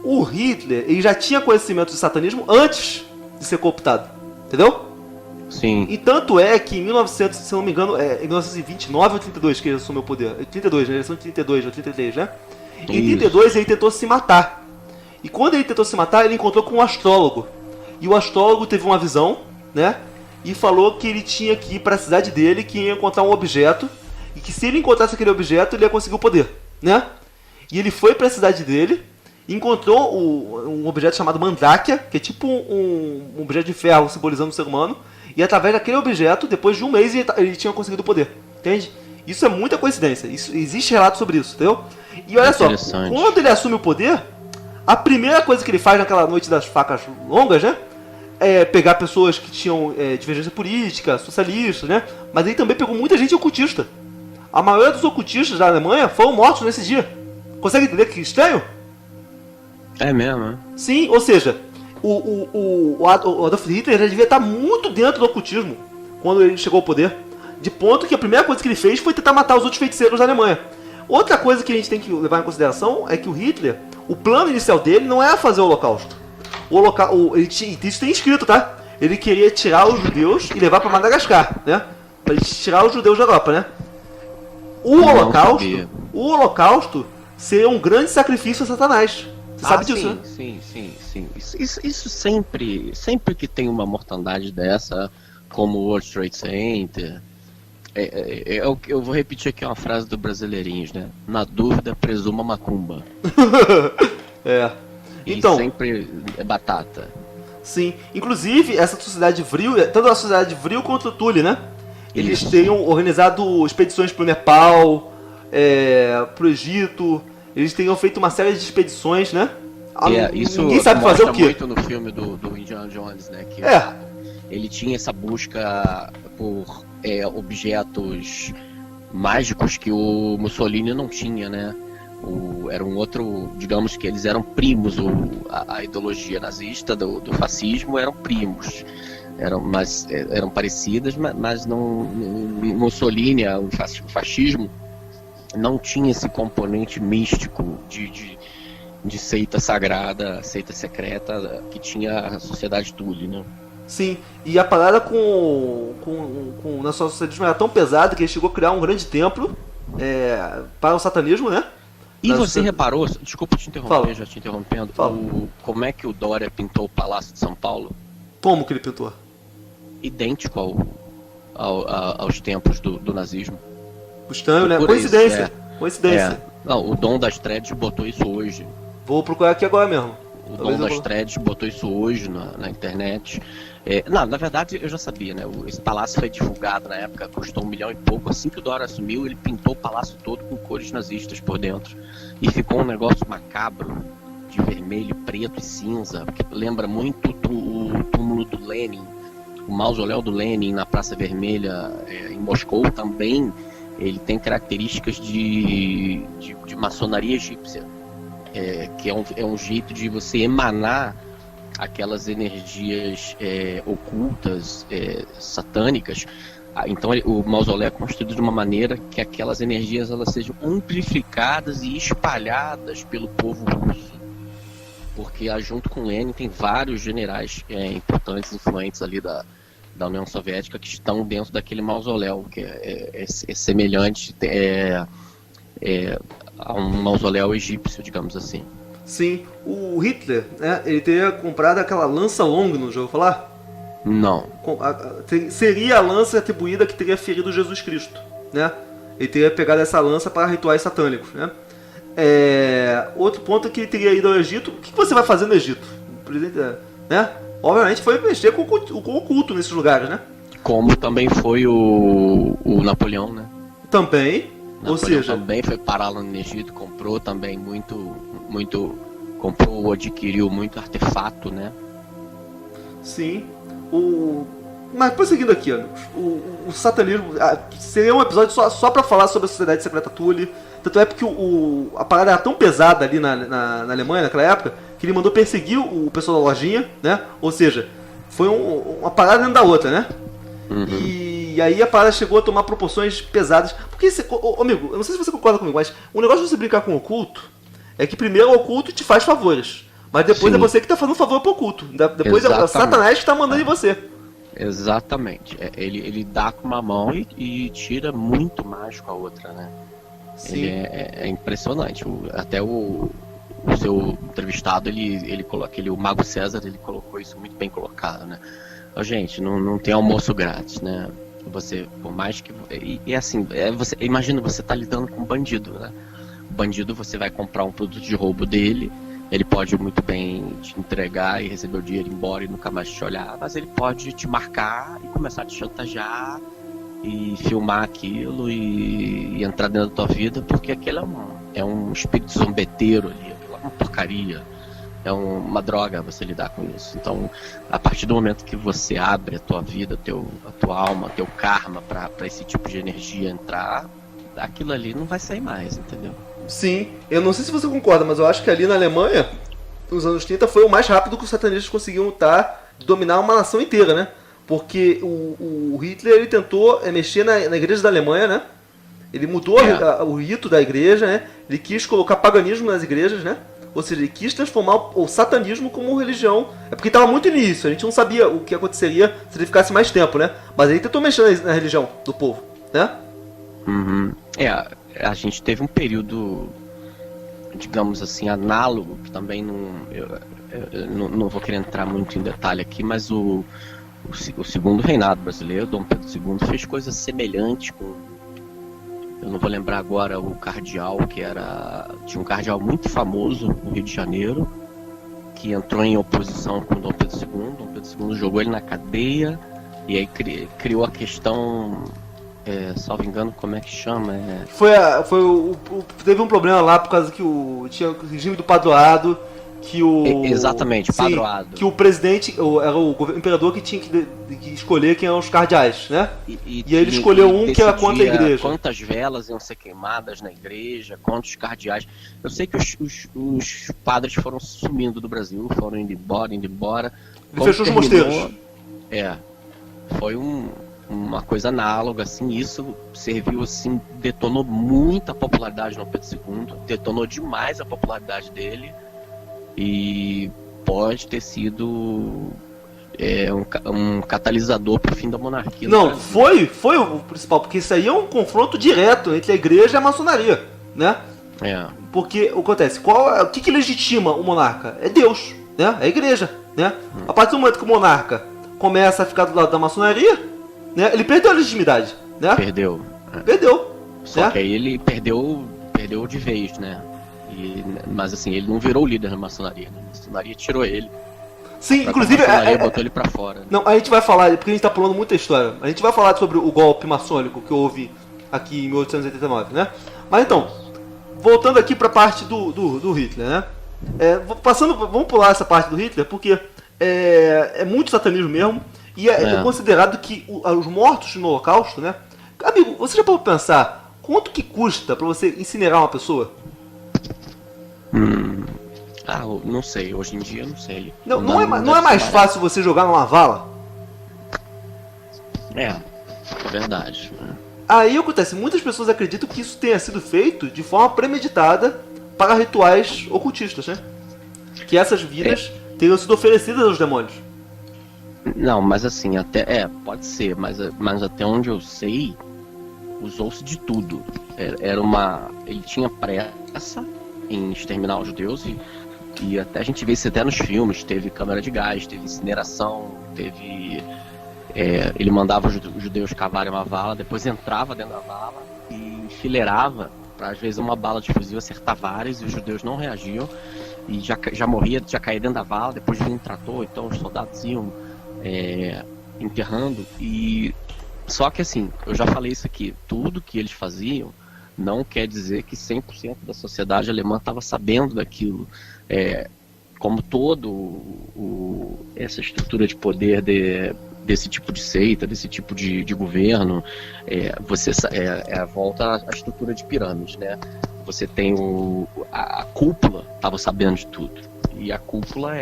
O Hitler, ele já tinha conhecimento de satanismo antes de ser cooptado, entendeu? Sim. E tanto é que em 1900, se eu não me engano, em 1929 ou 32 que ele assumiu o poder. 32, né? Eleição de 32 ou 33, né? Em 32 ele tentou se matar. E quando ele tentou se matar, ele encontrou com um astrólogo. E o astrólogo teve uma visão, né? E falou que ele tinha que ir para a cidade dele, que ia encontrar um objeto, e que se ele encontrasse aquele objeto, ele ia conseguir o poder, né? E ele foi para a cidade dele, encontrou um objeto chamado Mandráquia, que é tipo um objeto de ferro simbolizando o ser humano, e através daquele objeto, depois de um mês, ele tinha conseguido o poder, entende? Isso é muita coincidência, existe relato sobre isso, entendeu? E olha só, quando ele assume o poder, a primeira coisa que ele faz naquela noite das facas longas, né? É pegar pessoas que tinham divergência política, socialistas, né? Mas ele também pegou muita gente ocultista. A maioria dos ocultistas da Alemanha foram mortos nesse dia. Consegue entender que estranho? É mesmo, né? Sim, ou seja, o Adolf Hitler já devia estar muito dentro do ocultismo quando ele chegou ao poder. De ponto que a primeira coisa que ele fez foi tentar matar os outros feiticeiros da Alemanha. Outra coisa que a gente tem que levar em consideração é que o Hitler, o plano inicial dele não era fazer o Holocausto. Isso tem escrito, tá? Ele queria tirar os judeus e levar para Madagascar, né? Para tirar os judeus da Europa, né? O Holocausto seria um grande sacrifício a Satanás. Você sabe disso, né? Sim. Isso sempre que tem uma mortandade dessa, como o World Trade Center... Eu vou repetir aqui uma frase do Brasileirinhos, né? Na dúvida, presuma macumba. Então, e sempre é batata. Sim, inclusive essa sociedade Vril, tanto a sociedade Vril quanto o Thule, né? Eles tenham organizado expedições pro Nepal, pro Egito, eles tenham feito uma série de expedições, né? Isso ninguém sabe fazer o quê? Muito no filme do Indiana Jones, né? Que ele tinha essa busca por objetos mágicos que o Mussolini não tinha, né? Era um outro, digamos que eles eram primos, a ideologia nazista do fascismo eram primos, eram parecidas, mas não, Mussolini, o fascismo não tinha esse componente místico de seita sagrada, seita secreta que tinha a sociedade Thule, né? Sim, e a parada na sociedade era tão pesada que ele chegou a criar um grande templo para o satanismo, né? E você reparou, desculpa te interromper, já te interrompendo, como é que o Dória pintou o Palácio de São Paulo? Como que ele pintou? Idêntico aos tempos do nazismo. Estranho, né? Coincidência. Coincidência. Não, o Dom das Threads botou isso hoje. Vou procurar aqui agora mesmo. O Dom das Threads botou isso hoje na internet. Na verdade eu já sabia, né? Esse palácio foi divulgado na época, custou $1 milhão e pouco. Assim que o Dória assumiu, ele pintou o palácio todo com cores nazistas por dentro. E ficou um negócio macabro, de vermelho, preto e cinza, que lembra muito o túmulo do Lenin. O mausoléu do Lenin na Praça Vermelha em Moscou também. Ele tem características de maçonaria egípcia. Que é um jeito de você emanar aquelas energias ocultas, satânicas. Então o mausoléu é construído de uma maneira que aquelas energias elas sejam amplificadas e espalhadas pelo povo russo. Porque junto com Lenin tem vários generais importantes, influentes ali da União Soviética que estão dentro daquele mausoléu, que é semelhante a um mausoléu egípcio, digamos assim. Sim, o Hitler, né, ele teria comprado aquela lança longa, não já ouviu falar? Não. Seria a lança atribuída que teria ferido Jesus Cristo, né? Ele teria pegado essa lança para rituais satânicos, né? Outro ponto é que ele teria ido ao Egito. O que você vai fazer no Egito? O presidente, né? Obviamente foi mexer com o culto nesses lugares, né? Como também foi o Napoleão, né? Também, Napoleão ou seja... também foi parar lá no Egito, comprou também comprou ou adquiriu muito artefato, né? Sim. Mas prosseguindo aqui, amigos, o satanismo seria um episódio só pra falar sobre a Sociedade Secreta Thule. Tanto é porque a parada era tão pesada ali na Alemanha naquela época que ele mandou perseguir o pessoal da lojinha, né? Ou seja, foi uma parada dentro da outra, né? Uhum. E aí a parada chegou a tomar proporções pesadas. Porque, amigo, eu não sei se você concorda comigo, mas o negócio de você brincar com o oculto é que primeiro o oculto te faz favores, mas depois Sim. é você que tá fazendo favor pro oculto. Depois é o Exatamente. Satanás que tá mandando em você. Exatamente. Ele dá com uma mão e tira muito mais com a outra, né? Sim. É impressionante. Até o seu entrevistado, ele colocou, o Mago César, ele colocou isso muito bem colocado, né? Gente, não tem almoço grátis, né? Você, por mais que... assim, imagina, você tá lidando com um bandido, né? O bandido, você vai comprar um produto de roubo dele, ele pode muito bem te entregar e receber o dinheiro embora e nunca mais te olhar, mas ele pode te marcar e começar a te chantagear e filmar aquilo e entrar dentro da tua vida, porque aquele é um espírito zombeteiro ali, aquilo é uma porcaria, é uma droga você lidar com isso. Então, a partir do momento que você abre a tua vida, a tua alma, teu karma para esse tipo de energia entrar, aquilo ali não vai sair mais, entendeu? Sim, eu não sei se você concorda, mas eu acho que ali na Alemanha, nos anos 30, foi o mais rápido que os satanistas conseguiam dominar uma nação inteira, né? Porque o Hitler, ele tentou mexer na igreja da Alemanha, né? Ele mudou o rito da igreja, né? Ele quis colocar paganismo nas igrejas, né? Ou seja, ele quis transformar o satanismo como religião. É porque estava muito início, a gente não sabia o que aconteceria se ele ficasse mais tempo, né? Mas ele tentou mexer na religião do povo, né? Uhum. A gente teve um período, digamos assim, análogo, que também eu não vou querer entrar muito em detalhe aqui, mas o segundo reinado brasileiro, Dom Pedro II, fez coisas semelhantes com... Eu não vou lembrar agora o cardeal, tinha um cardeal muito famoso no Rio de Janeiro, que entrou em oposição com Dom Pedro II. Dom Pedro II jogou ele na cadeia, e aí criou a questão... salvo engano, como é que chama? Teve um problema lá por causa que tinha o regime do padroado, que exatamente, sim, padroado. que o presidente, era o imperador que tinha que escolher quem eram os cardeais, né? E aí ele escolheu que era contra a igreja. Quantas velas iam ser queimadas na igreja, quantos cardeais. Eu sei que os padres foram sumindo do Brasil, foram indo embora. Ele fechou os mosteiros. Foi uma coisa análoga, assim, isso serviu, assim, detonou muito a popularidade do Dom Pedro II, detonou demais a popularidade dele, e pode ter sido um catalisador para o fim da monarquia. Não, foi o principal, porque isso aí é um confronto direto entre a igreja e a maçonaria, né? Porque o que acontece? O que legitima o monarca? É Deus, né? É a igreja, né? A partir do momento que o monarca começa a ficar do lado da maçonaria, né, ele perdeu a legitimidade, né? Perdeu. Só né? que aí ele perdeu de vez, né? Mas assim, ele não virou o líder da maçonaria, né? A maçonaria tirou ele. Sim, inclusive... A maçonaria botou ele pra fora. Né? Não, a gente vai falar, porque a gente tá pulando muita história. A gente vai falar sobre o golpe maçônico que houve aqui em 1889, né? Mas então, voltando aqui pra parte do Hitler, né? Vamos pular essa parte do Hitler, porque é muito satanismo mesmo. E é considerado que os mortos no Holocausto, né? Amigo, você já pode pensar quanto que custa pra você incinerar uma pessoa? Não sei, hoje em dia eu não sei. Não é mais fácil você jogar numa vala? É verdade. Aí acontece, muitas pessoas acreditam que isso tenha sido feito de forma premeditada para rituais ocultistas, né? Que essas vidas tenham sido oferecidas aos demônios. Não, mas assim, pode ser, mas até onde eu sei, usou-se de tudo. Ele tinha pressa em exterminar os judeus e até a gente vê isso até nos filmes, teve câmara de gás, teve incineração, Ele mandava os judeus cavarem uma vala, depois entrava dentro da vala e enfileirava para às vezes uma bala de fuzil acertar vários, e os judeus não reagiam e já morria, já caía dentro da vala, depois vinha um trator, então os soldados iam enterrando. E só que assim, eu já falei isso aqui, tudo que eles faziam não quer dizer que 100% da sociedade alemã estava sabendo daquilo. Como essa estrutura de poder desse tipo de seita, desse tipo de governo, volta à estrutura de pirâmide, né? Você tem a cúpula, estava sabendo de tudo, e a cúpula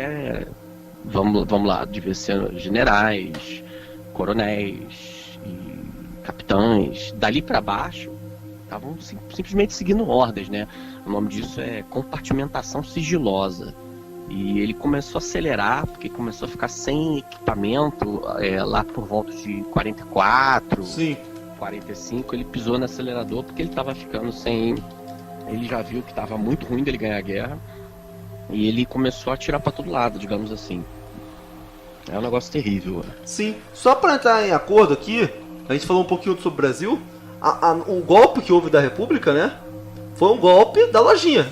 vamos lá, devia ser generais, coronéis e capitães. Dali para baixo estavam simplesmente seguindo ordens, né? O nome disso é compartimentação sigilosa. E ele começou a acelerar, porque começou a ficar sem equipamento, lá por volta de 44, Sim. 45, ele pisou no acelerador porque ele estava ficando sem... Ele já viu que estava muito ruim dele ganhar a guerra, e ele começou a atirar para todo lado, digamos assim. É um negócio terrível. Sim, só para entrar em acordo aqui, a gente falou um pouquinho sobre o Brasil, o golpe que houve da República, né, foi um golpe da lojinha.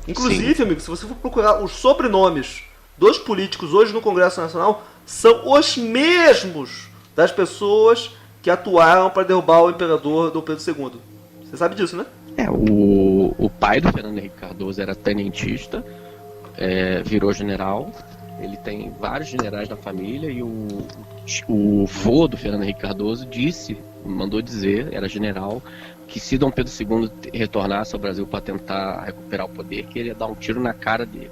Inclusive, sim, amigo, se você for procurar os sobrenomes dos políticos hoje no Congresso Nacional, são os mesmos das pessoas que atuaram para derrubar o imperador Dom Pedro II. Você sabe disso, né? O pai do Fernando Henrique Cardoso era tenentista, virou general. Ele tem vários generais na família, e o vô do Fernando Henrique Cardoso mandou dizer, era general, que se Dom Pedro II retornasse ao Brasil para tentar recuperar o poder, que ele ia dar um tiro na cara dele.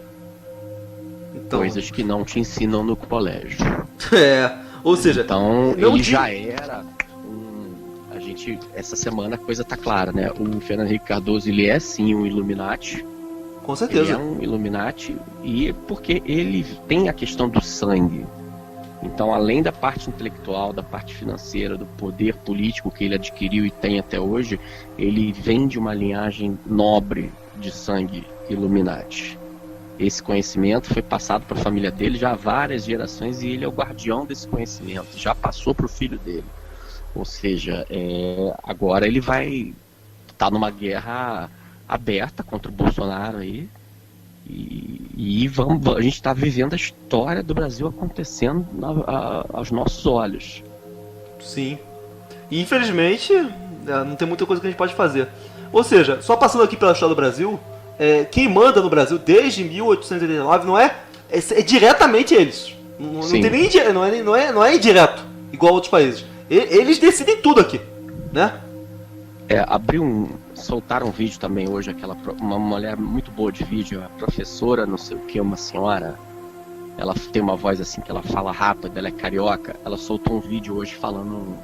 Então, coisas que não te ensinam no colégio. Ou seja... Então, ele já era... essa semana a coisa tá clara, né? O Fernando Henrique Cardoso, ele é sim um Illuminati. Com certeza. Ele é um Illuminati, e porque ele tem a questão do sangue. Então, além da parte intelectual, da parte financeira, do poder político que ele adquiriu e tem até hoje, ele vem de uma linhagem nobre de sangue Illuminati. Esse conhecimento foi passado para a família dele já há várias gerações, e ele é o guardião desse conhecimento, já passou para o filho dele. Ou seja, agora ele vai estar numa guerra aberta contra o Bolsonaro aí. E a gente está vivendo a história do Brasil acontecendo aos nossos olhos. Sim. E infelizmente não tem muita coisa que a gente pode fazer. Ou seja, só passando aqui pela história do Brasil, quem manda no Brasil desde 1889 é diretamente eles. Não tem nem não é indireto, igual outros países. Eles decidem tudo aqui, né? Soltaram um vídeo também hoje, uma mulher muito boa de vídeo, a professora não sei o que, uma senhora, ela tem uma voz assim que ela fala rápido, ela é carioca, ela soltou um vídeo hoje falando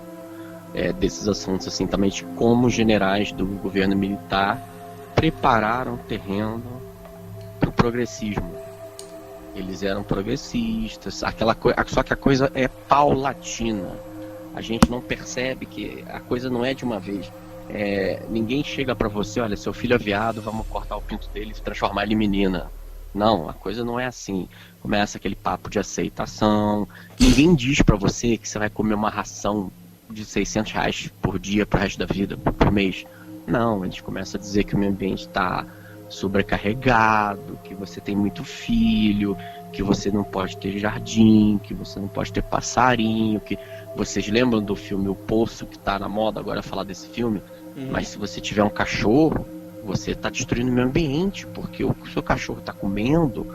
desses assuntos assim também, de como os generais do governo militar prepararam o terreno para o progressismo. Eles eram progressistas, só que a coisa é paulatina. A gente não percebe que a coisa não é de uma vez. Ninguém chega pra você, olha, seu filho é viado, vamos cortar o pinto dele e transformar ele em menina. Não, a coisa não é assim. Começa aquele papo de aceitação. Ninguém diz pra você que você vai comer uma ração de R$600 por dia pro resto da vida, por mês. Não, eles começam a dizer que o meio ambiente está sobrecarregado, que você tem muito filho, que você não pode ter jardim, que você não pode ter passarinho, que... Vocês lembram do filme O Poço, que tá na moda agora falar desse filme? Mas se você tiver um cachorro, você tá destruindo o meio ambiente, porque o que o seu cachorro tá comendo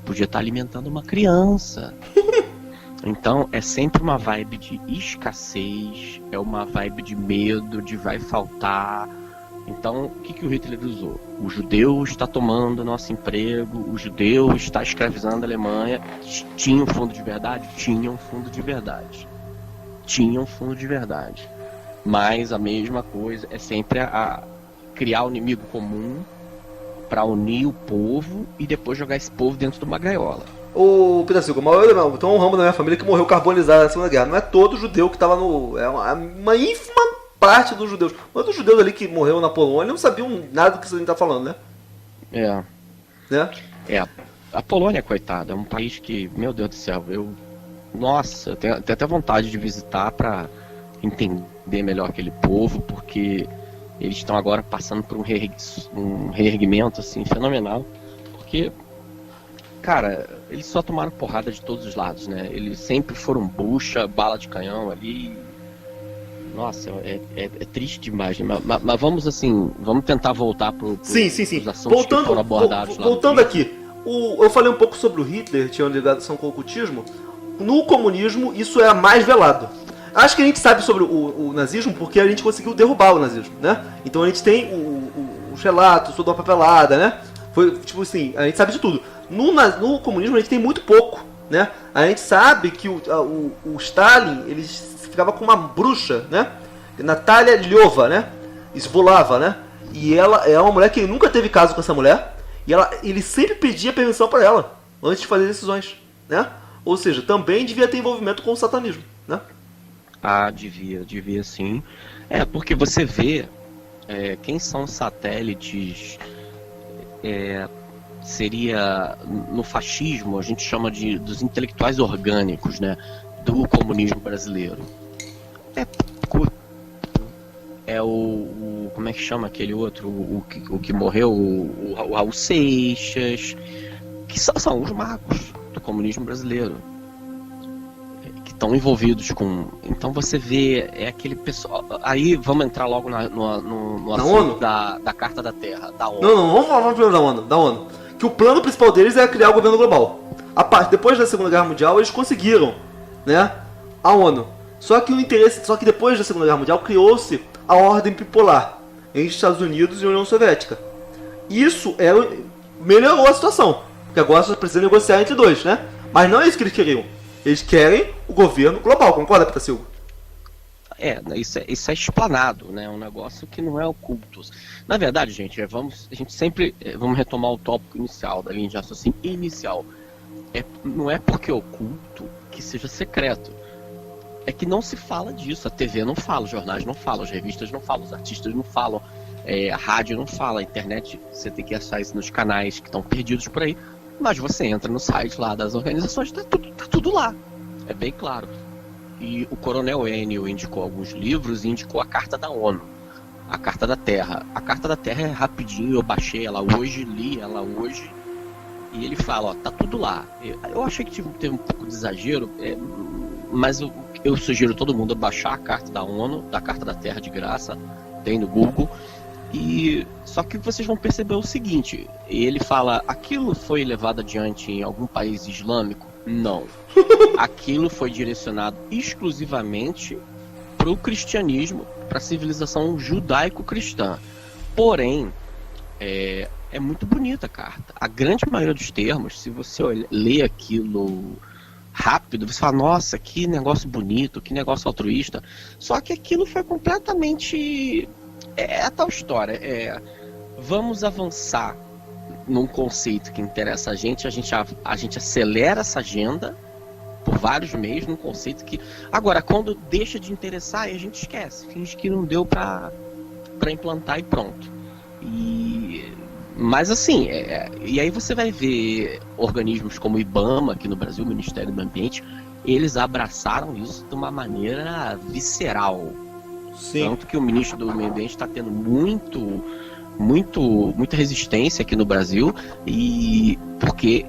podia estar alimentando uma criança. Então é sempre uma vibe de escassez, é uma vibe de medo, de vai faltar. Então o que o Hitler usou? O judeu está tomando nosso emprego, o judeu está escravizando a Alemanha. Tinha um fundo de verdade? Tinha um fundo de verdade. Mas a mesma coisa é sempre a criar o inimigo comum para unir o povo e depois jogar esse povo dentro de uma gaiola. Ô, Peter Silva, tem um ramo da minha família que morreu carbonizado na Segunda Guerra. Não é todo judeu que estava no... É uma ínfima parte dos judeus. Mas os judeus ali que morreram na Polônia não sabiam nada do que você está falando, né? A Polônia, coitada, é um país que, meu Deus do céu, Nossa, eu tenho até vontade de visitar para entender melhor aquele povo, porque eles estão agora passando por um reerguimento assim fenomenal, porque, cara, eles só tomaram porrada de todos os lados, né? Eles sempre foram bucha, bala de canhão ali. Nossa, é triste demais, né? Mas vamos assim, vamos tentar voltar sim. os assuntos que foram abordados lá. Voltando aqui, eu falei um pouco sobre o Hitler, tinha uma ligação com o ocultismo. No comunismo, isso é mais velado. Acho que a gente sabe sobre o nazismo porque a gente conseguiu derrubar o nazismo, né? Então a gente tem os relatos, toda a papelada, né? Foi tipo assim, a gente sabe de tudo. No comunismo a gente tem muito pouco, né? A gente sabe que o Stalin, ele ficava com uma bruxa, né? Natália Lyova, né? Esvolava, né? E ela é uma mulher que nunca teve caso com essa mulher. E ele sempre pedia permissão para ela antes de fazer decisões, né? Ou seja, também devia ter envolvimento com o satanismo, né? Ah, devia sim. Porque você vê quem são os satélites, seria no fascismo, a gente chama dos intelectuais orgânicos, né? Do comunismo brasileiro. Como é que chama aquele outro, o que morreu, o Raul Seixas, que são os magos do comunismo brasileiro, que estão envolvidos com... Então você vê, aquele pessoal... Aí vamos entrar logo no assunto da Carta da Terra, da ONU. Não, vamos falar primeiro da ONU. Que o plano principal deles é criar o governo global. Depois da Segunda Guerra Mundial, eles conseguiram, né, a ONU. Só que depois da Segunda Guerra Mundial, criou-se a ordem bipolar entre Estados Unidos e União Soviética. Isso melhorou a situação, porque agora só precisa negociar entre dois, né? Mas não é isso que eles queriam. Eles querem o governo global, concorda, Pitasilva? Isso é explanado, né? É um negócio que não é oculto. Na verdade, gente, vamos retomar o tópico inicial, da linha de raciocínio inicial. Não é porque é oculto que seja secreto. É que não se fala disso. A TV não fala, os jornais não falam, as revistas não falam, os artistas não falam, a rádio não fala, a internet você tem que achar isso nos canais que estão perdidos por aí. Mas você entra no site lá das organizações, tá tudo lá. É bem claro. E o Coronel Enio indicou alguns livros e indicou a Carta da ONU, a Carta da Terra. A Carta da Terra é rapidinho, eu baixei ela hoje, li ela hoje, e ele fala, tá tudo lá. Eu achei que teve um pouco de exagero, mas eu sugiro todo mundo a baixar a Carta da ONU, da Carta da Terra de graça, tem no Google. Só que vocês vão perceber o seguinte, ele fala, aquilo foi levado adiante em algum país islâmico? Não. Aquilo foi direcionado exclusivamente para o cristianismo, para a civilização judaico-cristã. Porém, é muito bonita a carta. A grande maioria dos termos, se você ler aquilo rápido, você fala, nossa, que negócio bonito, que negócio altruísta. Só que aquilo foi completamente... a tal história. Vamos avançar num conceito que interessa a gente acelera essa agenda por vários meios, num conceito que... Agora, quando deixa de interessar, aí a gente esquece, finge que não deu pra implantar e pronto. Mas assim, e aí você vai ver organismos como o IBAMA, aqui no Brasil, o Ministério do Ambiente, eles abraçaram isso de uma maneira visceral. Sim. Tanto que o ministro do Meio Ambiente está tendo muita resistência aqui no Brasil, e porque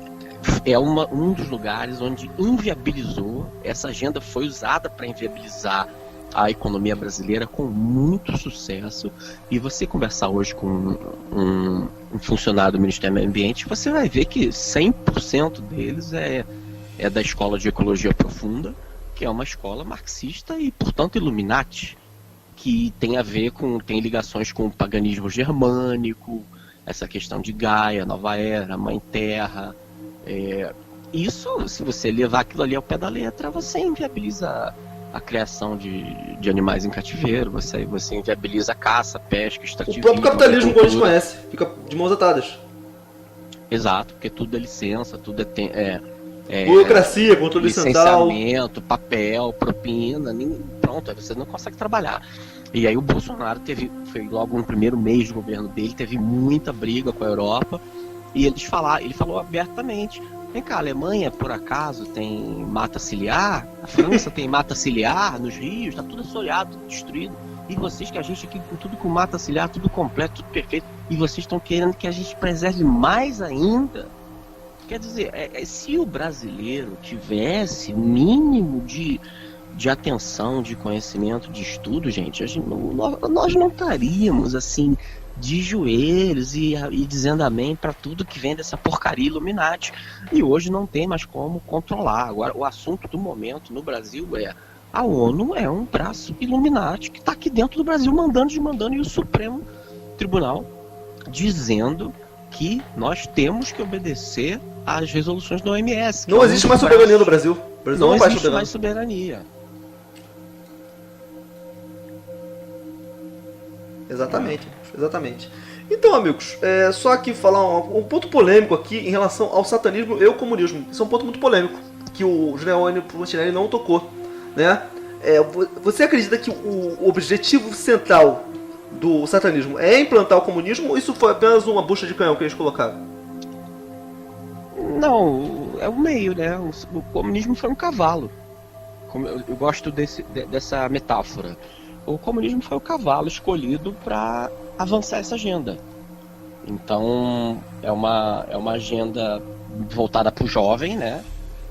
é um dos lugares onde inviabilizou, essa agenda foi usada para inviabilizar a economia brasileira com muito sucesso. E você conversar hoje com um funcionário do Ministério do Meio Ambiente, você vai ver que 100% deles é da Escola de Ecologia Profunda, que é uma escola marxista e, portanto, Illuminati, que tem ligações com o paganismo germânico, essa questão de Gaia, Nova Era, Mãe Terra. Isso, se você levar aquilo ali ao pé da letra, você inviabiliza a criação de animais em cativeiro, você inviabiliza a caça, pesca, extrativismo. O próprio capitalismo, como a gente conhece, fica de mãos atadas. Exato, porque tudo é licença, tudo burocracia, controle central, licenciamento, papel, propina, pronto, aí você não consegue trabalhar. E aí o Bolsonaro foi logo no primeiro mês de governo dele, teve muita briga com a Europa, e ele falou abertamente, Vem cá, a Alemanha, por acaso, tem mata ciliar? A França tem mata ciliar nos rios? Tá tudo assoreado, tudo destruído. E vocês, que a gente aqui com tudo com mata ciliar, tudo completo, tudo perfeito. E vocês estão querendo que a gente preserve mais ainda? Quer dizer, se o brasileiro tivesse mínimo de atenção, de conhecimento, de estudo, gente, nós não estaríamos assim de joelhos e dizendo amém para tudo que vem dessa porcaria Illuminati. E hoje não tem mais como controlar. Agora, o assunto do momento no Brasil a ONU é um braço Illuminati que está aqui dentro do Brasil mandando, desmandando, e o Supremo Tribunal dizendo que nós temos que obedecer às resoluções da OMS. Não existe mais soberania no Brasil. O Brasil não é um país existe soberano. mais soberania. Exatamente. Então, amigos, só aqui falar um ponto polêmico aqui em relação ao satanismo e ao comunismo. Isso é um ponto muito polêmico, que o Gideone Fontenelle não tocou, né? Você acredita que o objetivo central do satanismo é implantar o comunismo, ou isso foi apenas uma bucha de canhão que eles colocaram? Não, é o meio, né? O comunismo foi um cavalo. Eu gosto dessa metáfora. O comunismo foi o cavalo escolhido para avançar essa agenda. Então, é uma agenda voltada para o jovem, né?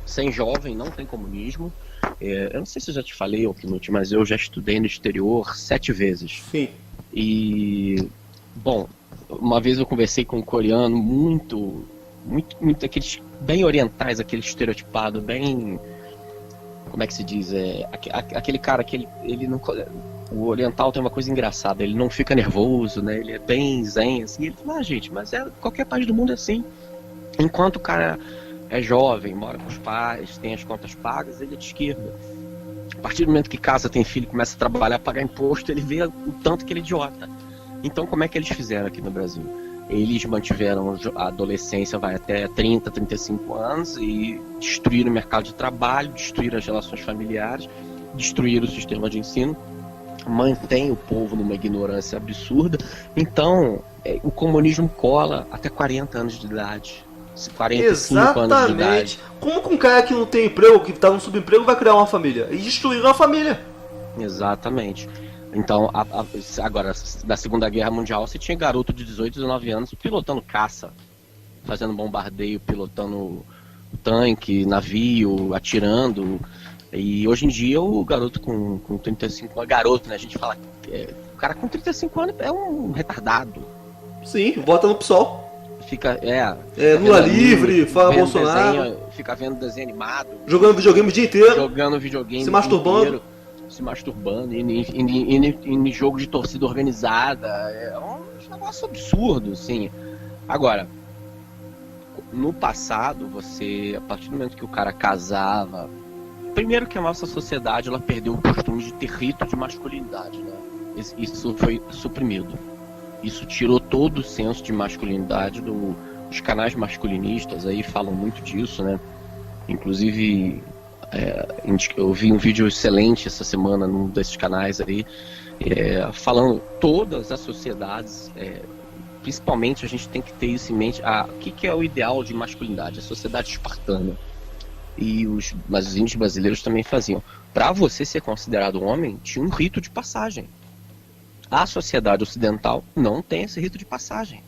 Sem jovem não tem comunismo. Eu não sei se eu já te falei, Knut, mas eu já estudei no exterior 7 vezes. Sim. E, bom, uma vez eu conversei com um coreano muito aqueles bem orientais, aquele estereotipado, bem... Como é que se diz? Aquele cara que ele não... O oriental tem uma coisa engraçada, ele não fica nervoso, né? Ele é bem zen, assim. Ele fala, gente, mas qualquer país do mundo é assim. Enquanto o cara é jovem, mora com os pais, tem as contas pagas, ele é de esquerda. A partir do momento que casa, tem filho, começa a trabalhar, pagar imposto, ele vê o tanto que ele é idiota. Então, como é que eles fizeram aqui no Brasil? Eles mantiveram a adolescência, vai até 30, 35 anos, e destruíram o mercado de trabalho, destruíram as relações familiares, destruíram o sistema de ensino, mantém o povo numa ignorância absurda. Então, o comunismo cola até 40 anos de idade, 45 anos de idade. Como que um cara que não tem emprego, que está no subemprego, vai criar uma família? E destruíram a família. Exatamente. Então, agora, da Segunda Guerra Mundial, você tinha garoto de 18, 19 anos pilotando caça, fazendo bombardeio, pilotando tanque, navio, atirando. E hoje em dia o garoto com 35 anos, garoto, né? A gente fala, o cara com 35 anos é um retardado. Sim, vota no PSOL. Fica Lula livre, fala Bolsonaro. Desenho, fica vendo desenho animado. Jogando videogame o dia inteiro. Jogando videogame. Se masturbando. Inteiro, se masturbando, em jogo de torcida organizada. É um negócio absurdo, assim. Agora, no passado, a partir do momento que o cara casava, primeiro que a nossa sociedade, ela perdeu o costume de ter rito de masculinidade, né? Isso foi suprimido. Isso tirou todo o senso de masculinidade os canais masculinistas aí falam muito disso, né? Inclusive, eu vi um vídeo excelente essa semana num desses canais aí, falando todas as sociedades, principalmente a gente tem que ter isso em mente. O que é o ideal de masculinidade? A sociedade espartana. Mas os índios brasileiros também faziam. Para você ser considerado homem, tinha um rito de passagem. A sociedade ocidental não tem esse rito de passagem.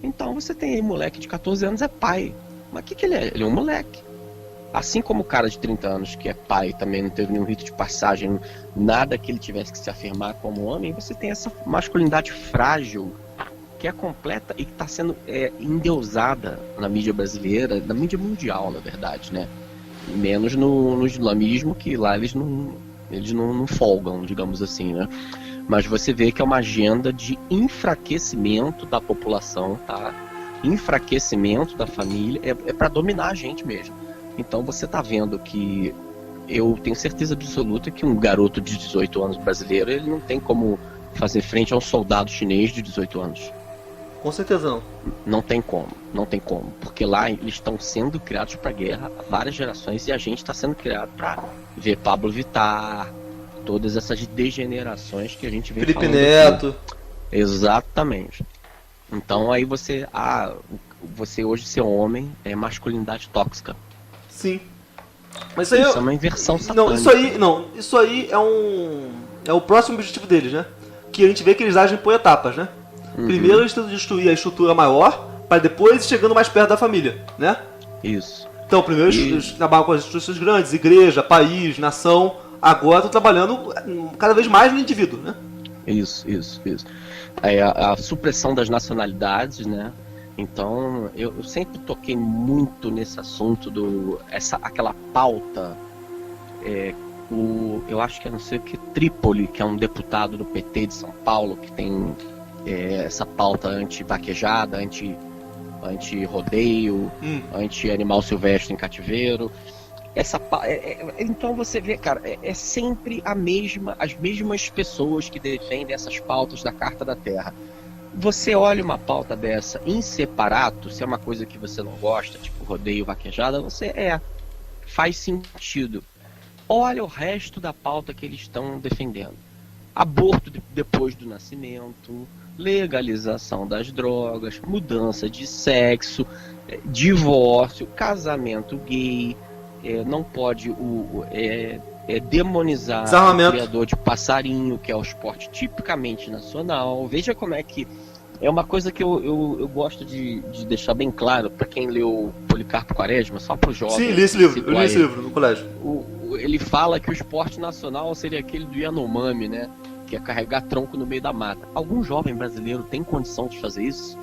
Então você tem aí moleque de 14 anos, é pai. Mas o que ele é? Ele é um moleque. Assim como o cara de 30 anos, que é pai, também não teve nenhum rito de passagem, nada que ele tivesse que se afirmar como homem, você tem essa masculinidade frágil, que é completa e que está sendo endeusada na mídia brasileira, na mídia mundial, na verdade, né? Menos no islamismo, que lá eles não folgam, digamos assim, né? Mas você vê que é uma agenda de enfraquecimento da população, tá? Enfraquecimento da família, é para dominar a gente mesmo. Então você tá vendo que eu tenho certeza absoluta que um garoto de 18 anos brasileiro, ele não tem como fazer frente a um soldado chinês de 18 anos. Com certeza não. Não tem como. Porque lá eles estão sendo criados para guerra há várias gerações, e a gente está sendo criado para ver Pablo Vittar, todas essas degenerações que a gente vê Felipe falando Neto. aqui. Exatamente. Então aí você... você hoje ser homem é masculinidade tóxica. Sim. Mas isso aí Isso é uma inversão satânica. Isso aí é o próximo objetivo deles, né? Que a gente vê que eles agem por etapas, né? Primeiro eles tentam destruir a estrutura maior, para depois ir chegando mais perto da família, né? Isso. Então, primeiro eles trabalham com as instituições grandes, igreja, país, nação. Agora estão trabalhando cada vez mais no indivíduo, né? Isso. A supressão das nacionalidades, né? Então, eu sempre toquei muito nesse assunto aquela pauta. Eu acho que é não sei o que, Trípoli, que é um deputado do PT de São Paulo, que tem essa pauta anti-vaquejada, anti-rodeio, anti-animal silvestre em cativeiro. Então você vê, cara, é sempre as mesmas pessoas que defendem essas pautas da Carta da Terra. Você olha uma pauta dessa em separato, se é uma coisa que você não gosta, tipo rodeio, vaquejada, faz sentido. Olha o resto da pauta que eles estão defendendo. Aborto depois do nascimento, legalização das drogas, mudança de sexo, divórcio, casamento gay, não pode demonizar o criador de passarinho, que é o esporte tipicamente nacional. Veja como é que é uma coisa que eu gosto de deixar bem claro para quem leu Policarpo Quaresma, só para os jovens. Sim, li esse livro no colégio. Ele fala que o esporte nacional seria aquele do Yanomami, né? Que é carregar tronco no meio da mata. Algum jovem brasileiro tem condição de fazer isso?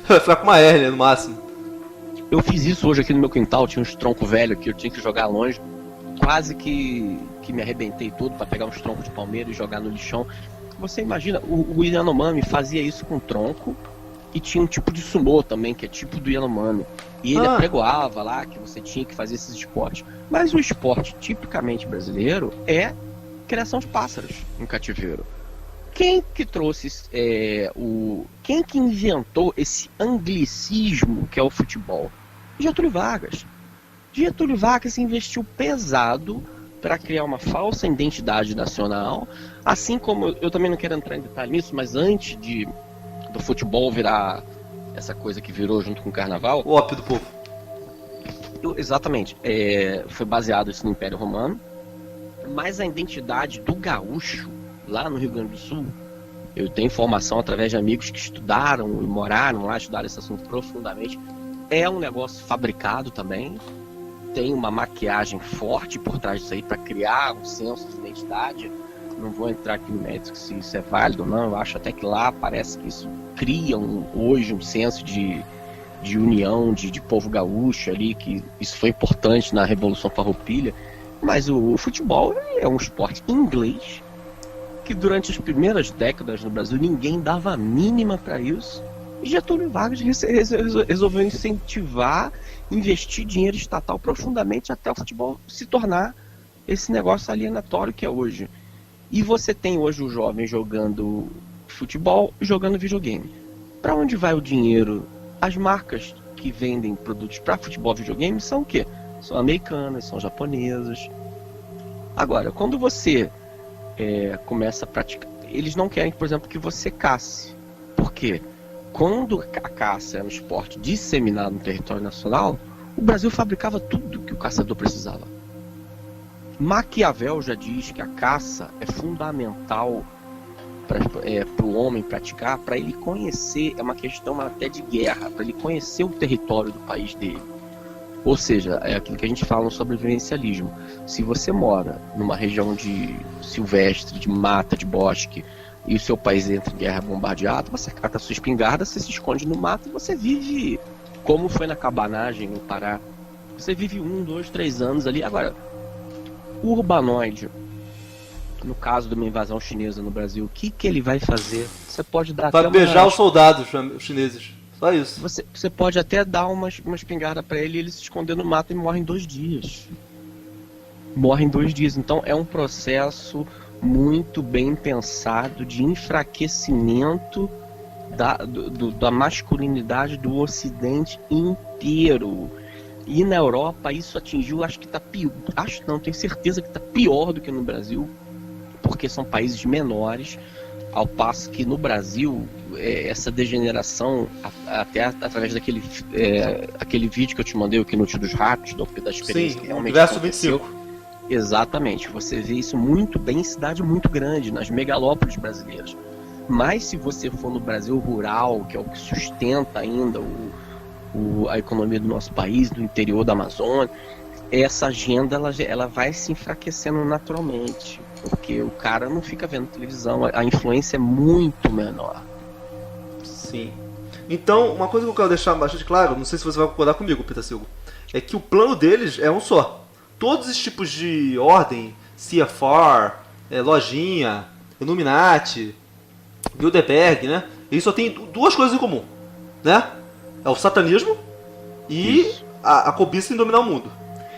Vai ficar com uma hérnia no máximo. Eu fiz isso hoje aqui no meu quintal, tinha uns troncos velhos que eu tinha que jogar longe. Quase que me arrebentei todo para pegar uns troncos de palmeira e jogar no lixão. Você imagina, o Yanomami fazia isso com tronco e tinha um tipo de sumô também, que é tipo do Yanomami. E ele apregoava lá que você tinha que fazer esses esportes. Mas o esporte tipicamente brasileiro é criação de pássaros em cativeiro. Quem que trouxe quem que inventou esse anglicismo que é o futebol? Getúlio Vargas. Getúlio Vargas investiu pesado para criar uma falsa identidade nacional, assim como eu também não quero entrar em detalhe nisso, mas antes do futebol virar essa coisa que virou junto com o carnaval, o ópio do povo. Exatamente, foi baseado isso no Império Romano, mas a identidade do gaúcho lá no Rio Grande do Sul, eu tenho informação através de amigos que estudaram e moraram lá, estudaram esse assunto profundamente, é um negócio fabricado também. Tem uma maquiagem forte por trás disso aí para criar um senso de identidade. Não vou entrar aqui no mérito se isso é válido ou não. Eu acho até que lá parece que isso cria hoje um senso de união, de povo gaúcho ali, que isso foi importante na Revolução Farroupilha. Mas o futebol é um esporte inglês que durante as primeiras décadas no Brasil ninguém dava a mínima para isso. E Getúlio Vargas resolveu incentivar, investir dinheiro estatal profundamente até o futebol se tornar esse negócio alienatório que é hoje. E você tem hoje o jovem jogando futebol e jogando videogame. Para onde vai o dinheiro? As marcas que vendem produtos para futebol e videogame são o quê? São americanas, são japonesas. Agora, quando você começa a praticar... Eles não querem, por exemplo, que você casse. Por quê? Quando a caça é um esporte disseminado no território nacional, o Brasil fabricava tudo que o caçador precisava. Maquiavel já diz que a caça é fundamental para o homem praticar, para ele conhecer, é uma questão até de guerra, para ele conhecer o território do país dele. Ou seja, é aquilo que a gente fala no sobrevivencialismo. Se você mora numa região de silvestre, de mata, de bosque, e o seu país entra em guerra bombardeado, você cata a sua espingarda, você se esconde no mato e você vive como foi na cabanagem no Pará. Você vive 1, 2, 3 anos ali. Agora, o urbanoide, no caso de uma invasão chinesa no Brasil, o que ele vai fazer? Você pode dar vai beijar os soldados chineses. Só isso. Você pode até dar uma espingarda para ele e ele se esconder no mato e morre em 2 dias. Morre em 2 dias. Então é um processo muito bem pensado de enfraquecimento da masculinidade do Ocidente inteiro. E na Europa isso atingiu, acho que tá pior, tenho certeza que tá pior do que no Brasil, porque são países menores, Ao passo que no Brasil, essa degeneração, até através daquele aquele vídeo que eu te mandei, o Knut dos Ratos, da experiência Sim, que realmente Universo aconteceu. 25. Exatamente, você vê isso muito bem em cidade muito grande, nas megalópolis brasileiras. Mas se você for no Brasil rural, que é o que sustenta ainda a economia do nosso país, do interior da Amazônia, essa agenda ela vai se enfraquecendo naturalmente, porque o cara não fica vendo televisão, a influência é muito menor. Sim. Então, uma coisa que eu quero deixar bastante claro, não sei se você vai concordar comigo, Pitacilgo, é que o plano deles é um só. Todos os tipos de ordem, CFR, Lojinha, Illuminati, Bilderberg, né? Eles só têm duas coisas em comum, né? É o satanismo e a cobiça em dominar o mundo.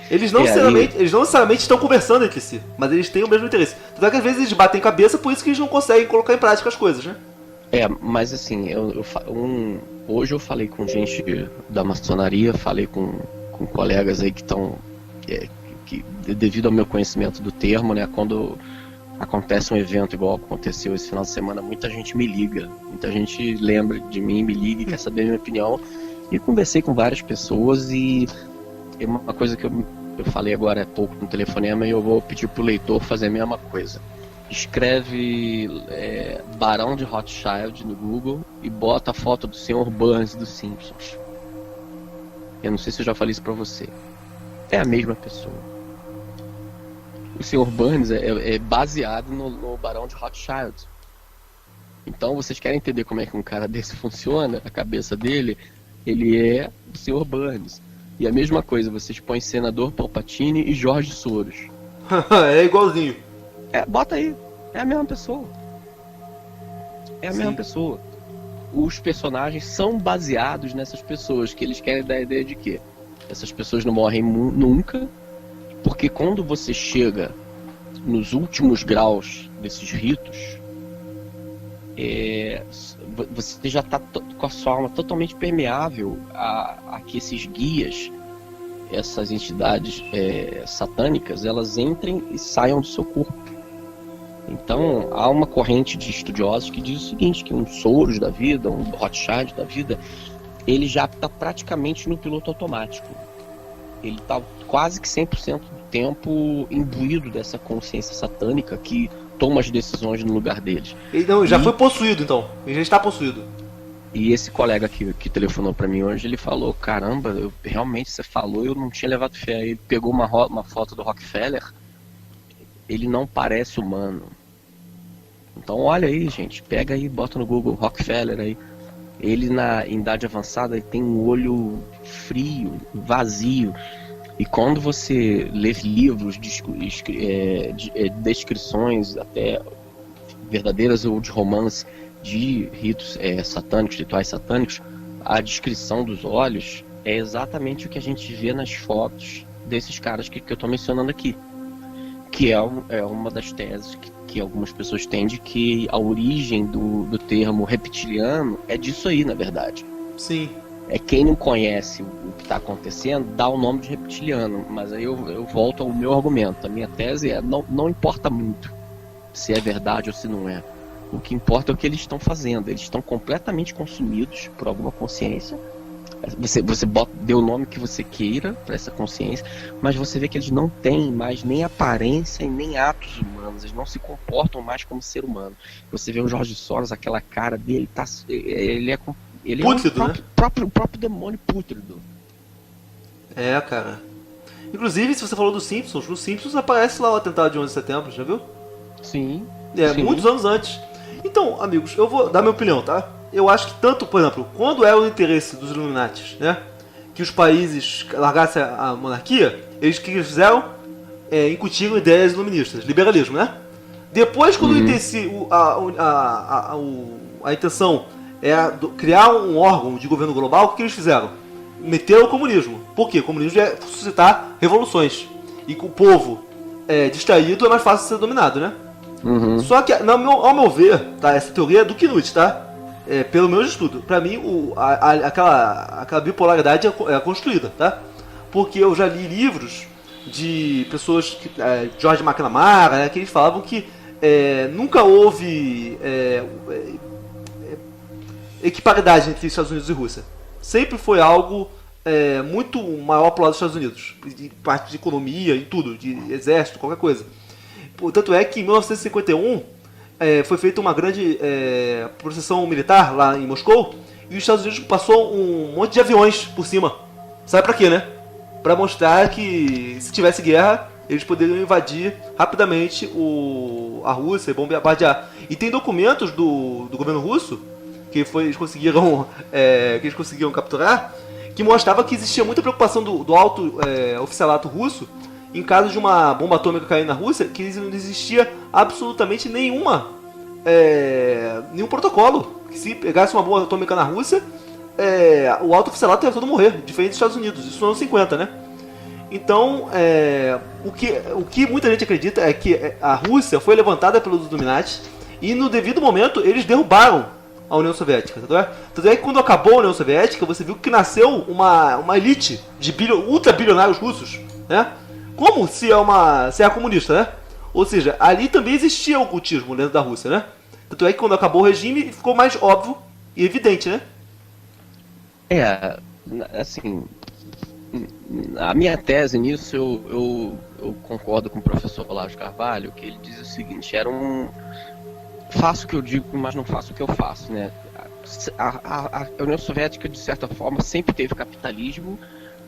Eles não necessariamente estão conversando entre si, mas eles têm o mesmo interesse. Tanto é que às vezes eles batem cabeça, por isso que eles não conseguem colocar em prática as coisas, né? Mas assim, hoje eu falei com gente da maçonaria, falei com colegas aí que estão, devido ao meu conhecimento do termo, né, quando acontece um evento igual aconteceu esse final de semana, muita gente me liga, muita gente lembra de mim, me liga e quer saber a minha opinião. E conversei com várias pessoas e uma coisa que eu falei agora há pouco no telefonema e eu vou pedir pro leitor fazer a mesma coisa. Escreve Barão de Rothschild no Google e bota a foto do Sr. Burns dos Simpsons. Eu não sei se eu já falei isso pra você. É a mesma pessoa. O Sr. Burns é baseado no Barão de Rothschild. Então vocês querem entender como é que um cara desse funciona, a cabeça dele, ele é o Sr. Burns. E a mesma coisa, vocês põem senador Palpatine e Jorge Soros. É igualzinho. Bota aí. É a mesma pessoa. É a mesma pessoa. Os personagens são baseados nessas pessoas, que eles querem dar a ideia de que essas pessoas não morrem nunca, porque quando você chega nos últimos graus desses ritos, você já está com a sua alma totalmente permeável a que esses guias, essas entidades satânicas, elas entrem e saiam do seu corpo. Então há uma corrente de estudiosos que diz o seguinte, que um Soros da vida, um Rothschild da vida, ele já está praticamente no piloto automático. Ele está quase que 100% do tempo imbuído dessa consciência satânica que toma as decisões no lugar deles. Ele já foi possuído, então. Ele já está possuído. E esse colega que telefonou para mim hoje, ele falou, caramba, realmente você falou, eu não tinha levado fé. Ele pegou uma foto do Rockefeller, ele não parece humano. Então olha aí, gente, pega aí, bota no Google Rockefeller aí. Ele em idade avançada ele tem um olho frio, vazio. E quando você lê livros, descrições até verdadeiras ou de romance de ritos satânicos, rituais satânicos, a descrição dos olhos é exatamente o que a gente vê nas fotos desses caras que eu estou mencionando aqui. Que é uma das teses que algumas pessoas têm de que a origem do termo reptiliano é disso aí, na verdade. Sim. Quem não conhece o que está acontecendo, dá o nome de reptiliano. Mas aí eu volto ao meu argumento. A minha tese não importa muito se é verdade ou se não é. O que importa é o que eles estão fazendo. Eles estão completamente consumidos por alguma consciência. Você dê o nome que você queira para essa consciência, mas você vê que eles não têm mais nem aparência e nem atos humanos, eles não se comportam mais como ser humano. Você vê o Jorge Soros, aquela cara dele, ele é pútrido, o próprio demônio pútrido. Cara. Inclusive, se você falou dos Simpsons, nos Simpsons aparece lá o atentado de 11 de setembro, já viu? Sim. Sim. Muitos anos antes. Então, amigos, eu vou dar minha opinião, tá? Eu acho que tanto, por exemplo, quando era o interesse dos Illuminatis, né, que os países largassem a monarquia, eles que fizeram incutiram ideias iluministas, liberalismo, né? Depois, quando a intenção é criar um órgão de governo global, o que eles fizeram? Meteram o comunismo. Por quê? O comunismo é suscitar revoluções. E com o povo distraído é mais fácil de ser dominado, né? Uhum. Só que, ao meu ver, tá, essa teoria é do Knut, tá? Pelo meu estudo, pra mim aquela bipolaridade é construída, tá? Porque eu já li livros de pessoas, George McNamara, né, que eles falavam que nunca houve equiparidade entre Estados Unidos e Rússia. Sempre foi algo muito maior pro lado dos Estados Unidos, de parte de economia, em tudo, de exército, qualquer coisa. Tanto é que em 1951 foi feita uma grande processão militar lá em Moscou e os Estados Unidos passou um monte de aviões por cima. Sabe pra quê, né? Pra mostrar que se tivesse guerra, eles poderiam invadir rapidamente a Rússia e bombardear. E tem documentos do governo russo que eles conseguiram capturar, que mostrava que existia muita preocupação do alto oficialato russo em caso de uma bomba atômica cair na Rússia, que não existia absolutamente nenhum protocolo. Que se pegasse uma bomba atômica na Rússia, o alto oficialato ia todo morrer, diferente dos Estados Unidos. Isso nos anos 50, né? Então, o que muita gente acredita é que a Rússia foi levantada pelos Illuminati e no devido momento eles derrubaram a União Soviética. Tanto é que quando acabou a União Soviética, você viu que nasceu uma elite de ultra-bilionários russos, né? Como se é comunista, né? Ou seja, ali também existia o ocultismo dentro da Rússia, né? Tanto é que quando acabou o regime, ficou mais óbvio e evidente, né? Assim, a minha tese nisso, eu concordo com o professor Olavo de Carvalho, que ele diz o seguinte: faço o que eu digo, mas não faço o que eu faço, né? A União Soviética, de certa forma, sempre teve capitalismo,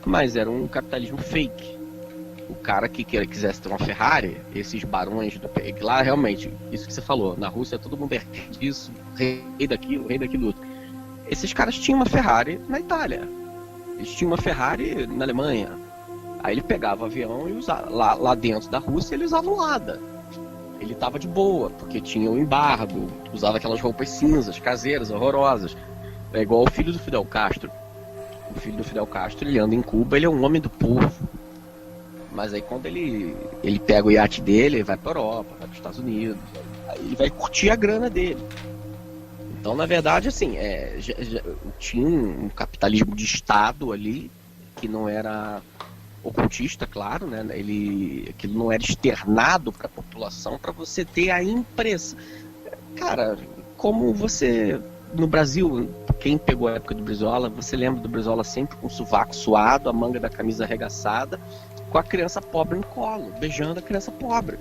mas era um capitalismo fake. O cara que quisesse ter uma Ferrari, esses barões do lá, realmente, isso que você falou, na Rússia todo mundo é disso, rei daquilo, rei daquilo outro. Esses caras tinham uma Ferrari na Itália, eles tinham uma Ferrari na Alemanha. Aí ele pegava o avião e usava, lá dentro da Rússia ele usava um Lada. Ele tava de boa, porque tinha o embargo, usava aquelas roupas cinzas, caseiras, horrorosas. É igual o filho do Fidel Castro. O filho do Fidel Castro, ele anda em Cuba, ele é um homem do povo. Mas aí quando ele pega o iate dele, ele vai pra Europa, vai pros Estados Unidos, aí ele vai curtir a grana dele. Então, na verdade, assim, tinha um capitalismo de Estado ali, que não era ocultista, claro, né? Aquilo não era externado para a população, para você ter a impressão. Cara, como você, no Brasil, quem pegou a época do Brizola, você lembra do Brizola sempre com o sovaco suado, a manga da camisa arregaçada, com a criança pobre no colo, beijando a criança pobre.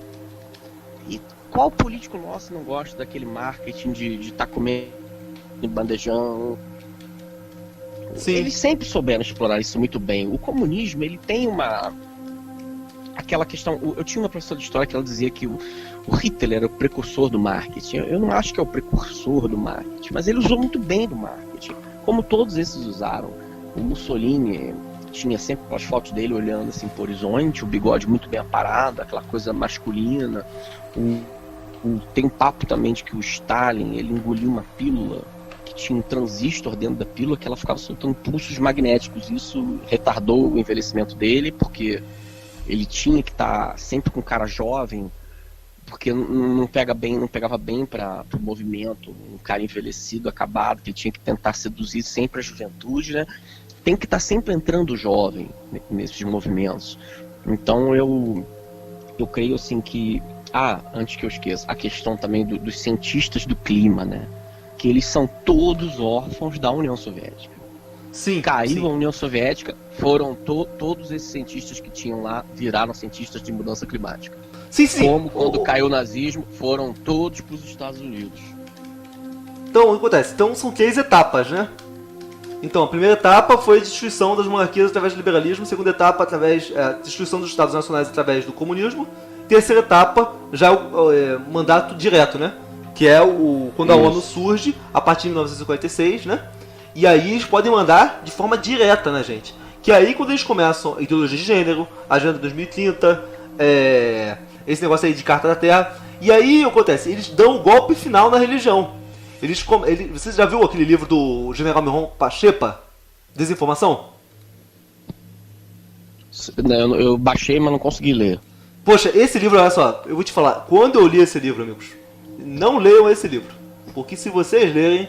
E qual político nosso não gosta daquele marketing de estar comendo em bandejão? Sim. Eles sempre souberam explorar isso muito bem. O comunismo, ele tem aquela questão. Eu tinha uma professora de história que ela dizia que o Hitler era o precursor do marketing. Eu não acho que é o precursor do marketing, mas ele usou muito bem do marketing, como todos esses usaram. O Mussolini tinha sempre as fotos dele olhando assim pro horizonte, o bigode muito bem aparado, aquela coisa masculina. Tem um papo também de que o Stalin, ele engoliu uma pílula que tinha um transistor dentro da pílula que ela ficava soltando pulsos magnéticos. Isso retardou o envelhecimento dele, porque ele tinha que estar sempre com cara jovem, porque não pegava bem para o movimento, um cara envelhecido, acabado, que ele tinha que tentar seduzir sempre a juventude, né? Tem que estar sempre entrando jovem nesses movimentos. Então eu creio assim que, antes que eu esqueça, a questão também dos cientistas do clima, né? Que eles são todos órfãos da União Soviética. Sim, caiu a União Soviética, foram todos esses cientistas que tinham lá, viraram cientistas de mudança climática. Sim. Como quando caiu o nazismo, foram todos para os Estados Unidos. Então, o que acontece? Então, são 3 etapas, né? Então, a primeira etapa foi a destruição das monarquias através do liberalismo, a segunda etapa a destruição dos Estados Nacionais através do comunismo, terceira etapa já o mandato direto, né? Que é quando a ONU surge a partir de 1946, né? E aí eles podem mandar de forma direta, né, gente? Que aí quando eles começam a ideologia de gênero, Agenda 2030, esse negócio aí de Carta da Terra, e aí o que acontece? Eles dão o golpe final na religião. Você já viu aquele livro do General Miron Pachepa? Desinformação? Eu baixei, mas não consegui ler. Poxa, esse livro, olha só, eu vou te falar, quando eu li esse livro, amigos, não leiam esse livro, porque se vocês lerem,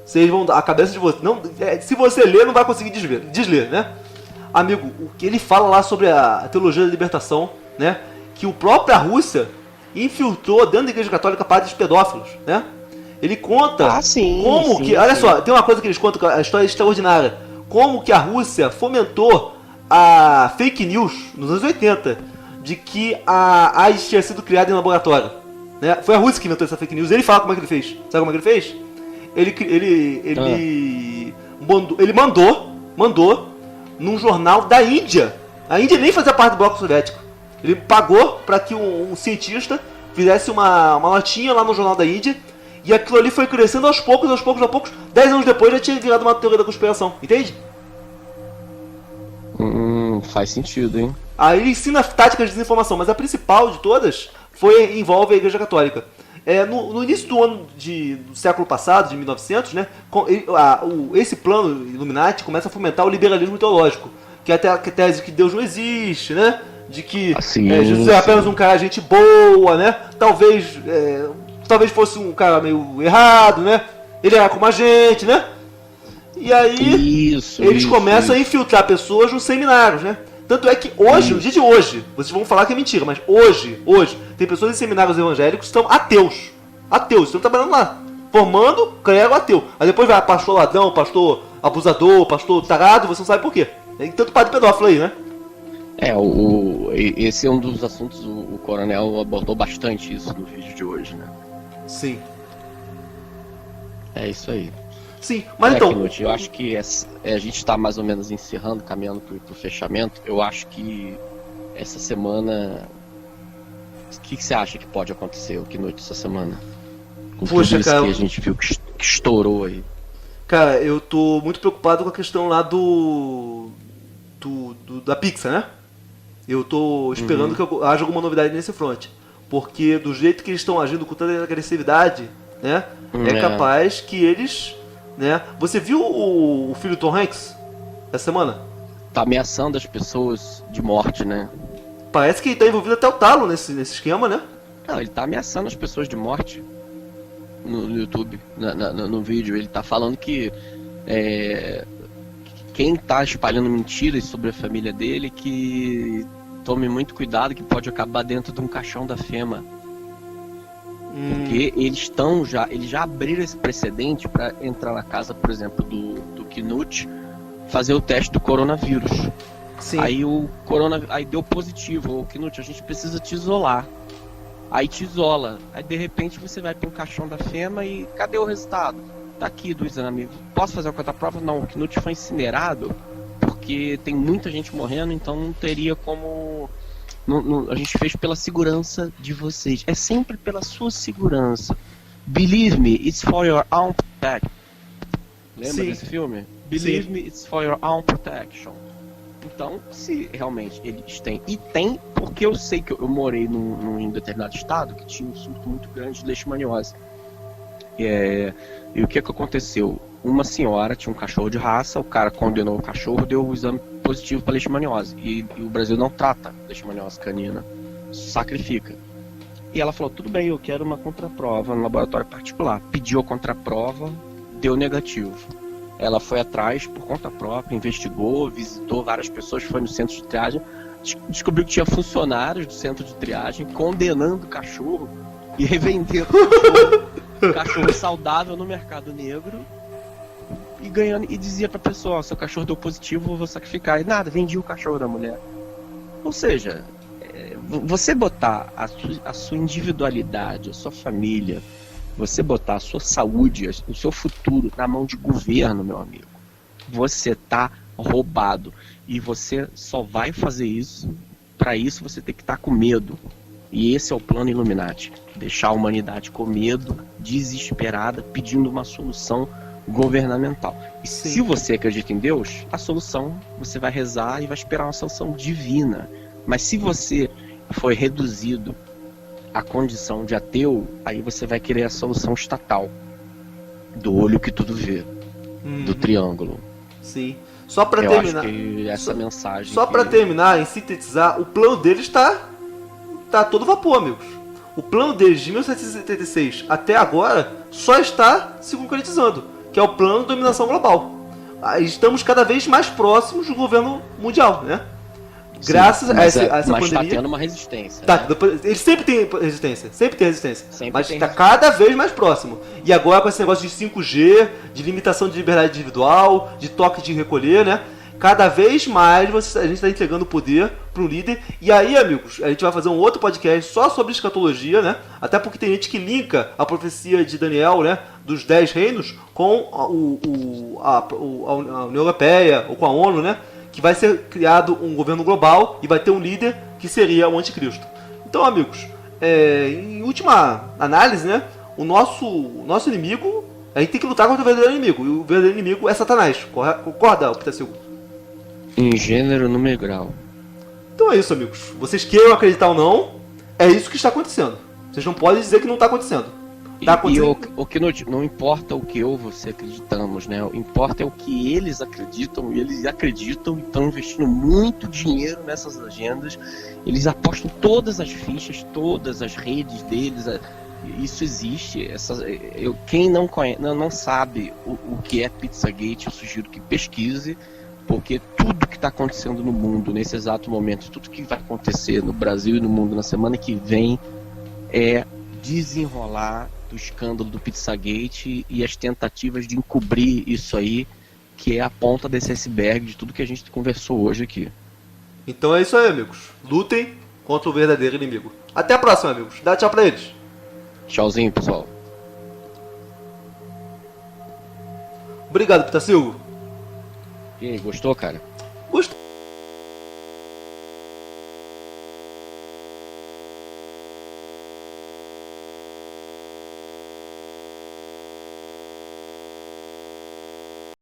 vocês vão dar a cabeça de vocês. Se você ler, não vai conseguir desler, né? Amigo, o que ele fala lá sobre a teologia da libertação, né? Que a própria Rússia infiltrou dentro da Igreja Católica padres pedófilos, né? Ele conta sim, como sim, que... Olha sim. só, tem uma coisa que eles contam, a história é extraordinária. Como que a Rússia fomentou a fake news nos anos 80 de que a AIDS tinha sido criada em laboratório, né? Foi a Rússia que inventou essa fake news. Ele fala como é que ele fez. Sabe como é que ele fez? Ele mandou num jornal da Índia. A Índia nem fazia parte do bloco soviético. Ele pagou para que um cientista fizesse uma notinha lá no jornal da Índia. E aquilo ali foi crescendo aos poucos. 10 anos depois já tinha virado uma teoria da conspiração. Entende? Faz sentido, hein? Aí ele ensina táticas de desinformação, mas a principal de todas envolve a Igreja Católica. No início do século passado, de 1900, né, esse plano Illuminati começa a fomentar o liberalismo teológico, que é até a tese de que Deus não existe, né, de que Jesus é apenas um cara gente boa, né, talvez fosse um cara meio errado, né, ele era como a gente, né, e aí eles começam a infiltrar pessoas nos seminários, né. Tanto é que hoje, no dia de hoje, vocês vão falar que é mentira, mas hoje, tem pessoas em seminários evangélicos que estão ateus, estão trabalhando lá, formando clero ateu. Aí depois vai pastor ladrão, pastor abusador, pastor tarado, você não sabe por quê. Tem tanto padre pedófilo aí, né? Esse é um dos assuntos, o coronel abordou bastante isso no vídeo de hoje, né? Sim. É isso aí. Sim, mas então... Knut, eu acho que a gente está mais ou menos encerrando, caminhando pro fechamento. Eu acho que essa semana... O que você acha que pode acontecer, Knut, essa semana? Com tudo isso que a gente viu que estourou aí. Cara, eu tô muito preocupado com a questão lá da Pixar, né? Eu tô esperando que haja alguma novidade nesse front. Porque do jeito que eles estão agindo com tanta agressividade, né? É capaz que eles... né? Você viu o filho do Tom Hanks essa semana? Tá ameaçando as pessoas de morte, né? Parece que ele tá envolvido até o talo nesse esquema, né? Não, ele tá ameaçando as pessoas de morte no YouTube, no vídeo. Ele tá falando que quem tá espalhando mentiras sobre a família dele, que tome muito cuidado, que pode acabar dentro de um caixão da FEMA. Porque eles já abriram esse precedente para entrar na casa, por exemplo, do Knut, fazer o teste do coronavírus. Sim. Aí deu positivo. O Knut, a gente precisa te isolar. Aí te isola. Aí de repente você vai para um caixão da FEMA e cadê o resultado? Tá aqui do exame. Posso fazer a contraprova? Não, o Knut foi incinerado porque tem muita gente morrendo, então não teria como... a gente fez pela segurança de vocês. É sempre pela sua segurança. Believe me, it's for your own protection. Lembra desse filme? Believe me, it's for your own protection. Então, se realmente eles têm... E tem, porque eu sei que eu morei num determinado estado que tinha um surto muito grande de leishmaniose. E o que aconteceu? Uma senhora tinha um cachorro de raça, o cara condenou o cachorro, deu o exame positivo para leishmaniose. E o Brasil não trata leishmaniose canina, sacrifica. E ela falou, tudo bem, eu quero uma contraprova no laboratório particular. Pediu a contraprova, deu negativo. Ela foi atrás por conta própria, investigou, visitou várias pessoas, foi no centro de triagem, descobriu que tinha funcionários do centro de triagem condenando o cachorro e revendendo o cachorro saudável no mercado negro e ganhando, e dizia pra pessoa, seu cachorro deu positivo, eu vou sacrificar. E nada, vendia o cachorro da mulher. Ou seja, você botar a sua individualidade, a sua família, você botar a sua saúde, o seu futuro na mão de governo, meu amigo, você tá roubado. E você só vai fazer isso, para isso você tem que estar com medo. E esse é o plano Illuminati, deixar a humanidade com medo, desesperada, pedindo uma solução governamental. E se você acredita em Deus, a solução, você vai rezar e vai esperar uma solução divina. Mas se você foi reduzido à condição de ateu, aí você vai querer a solução estatal, do olho que tudo vê, do triângulo. Sim. Só para terminar, acho que essa mensagem. Só para terminar, em sintetizar, o plano deles está todo vapor, amigos. O plano deles de 1776 até agora só está se concretizando, que é o plano de dominação global. Estamos cada vez mais próximos do governo mundial, né? Graças a essa mas pandemia. tá tendo uma resistência. Tá, né? ele sempre tem resistência, Sempre mas tem tá cada vez mais próximo. E agora com esse negócio de 5G, de limitação de liberdade individual, de toque de recolher, né? Cada vez mais a gente tá entregando poder pro líder. E aí, amigos, a gente vai fazer um outro podcast só sobre escatologia, né? Até porque tem gente que linka a profecia de Daniel, né? Dos 10 reinos com a União Europeia ou com a ONU, né? Que vai ser criado um governo global e vai ter um líder que seria o anticristo. Então, amigos, em última análise, né? O nosso inimigo, a gente tem que lutar contra o verdadeiro inimigo. E o verdadeiro inimigo é Satanás. Concorda, Pitacilgo? Em gênero, número e grau. Então é isso, amigos. Vocês queiram acreditar ou não, é isso que está acontecendo. Vocês não podem dizer que não está acontecendo. Tá acontecendo. E o que não importa o que eu ou você acreditamos, né? O que importa é o que eles acreditam, e eles acreditam e estão investindo muito dinheiro nessas agendas. Eles apostam todas as fichas, todas as redes deles. Isso existe. Quem não conhece, não sabe o que é Pizzagate, eu sugiro que pesquise, porque tudo que está acontecendo no mundo nesse exato momento, tudo que vai acontecer no Brasil e no mundo na semana que vem é desenrolar do escândalo do Pizzagate e as tentativas de encobrir isso aí, que é a ponta desse iceberg de tudo que a gente conversou hoje aqui. Então é isso aí, amigos. Lutem contra o verdadeiro inimigo. Até a próxima, amigos. Dá tchau pra eles. Tchauzinho, pessoal. Obrigado, Pitacilgo. E aí, gostou, cara? Gostei.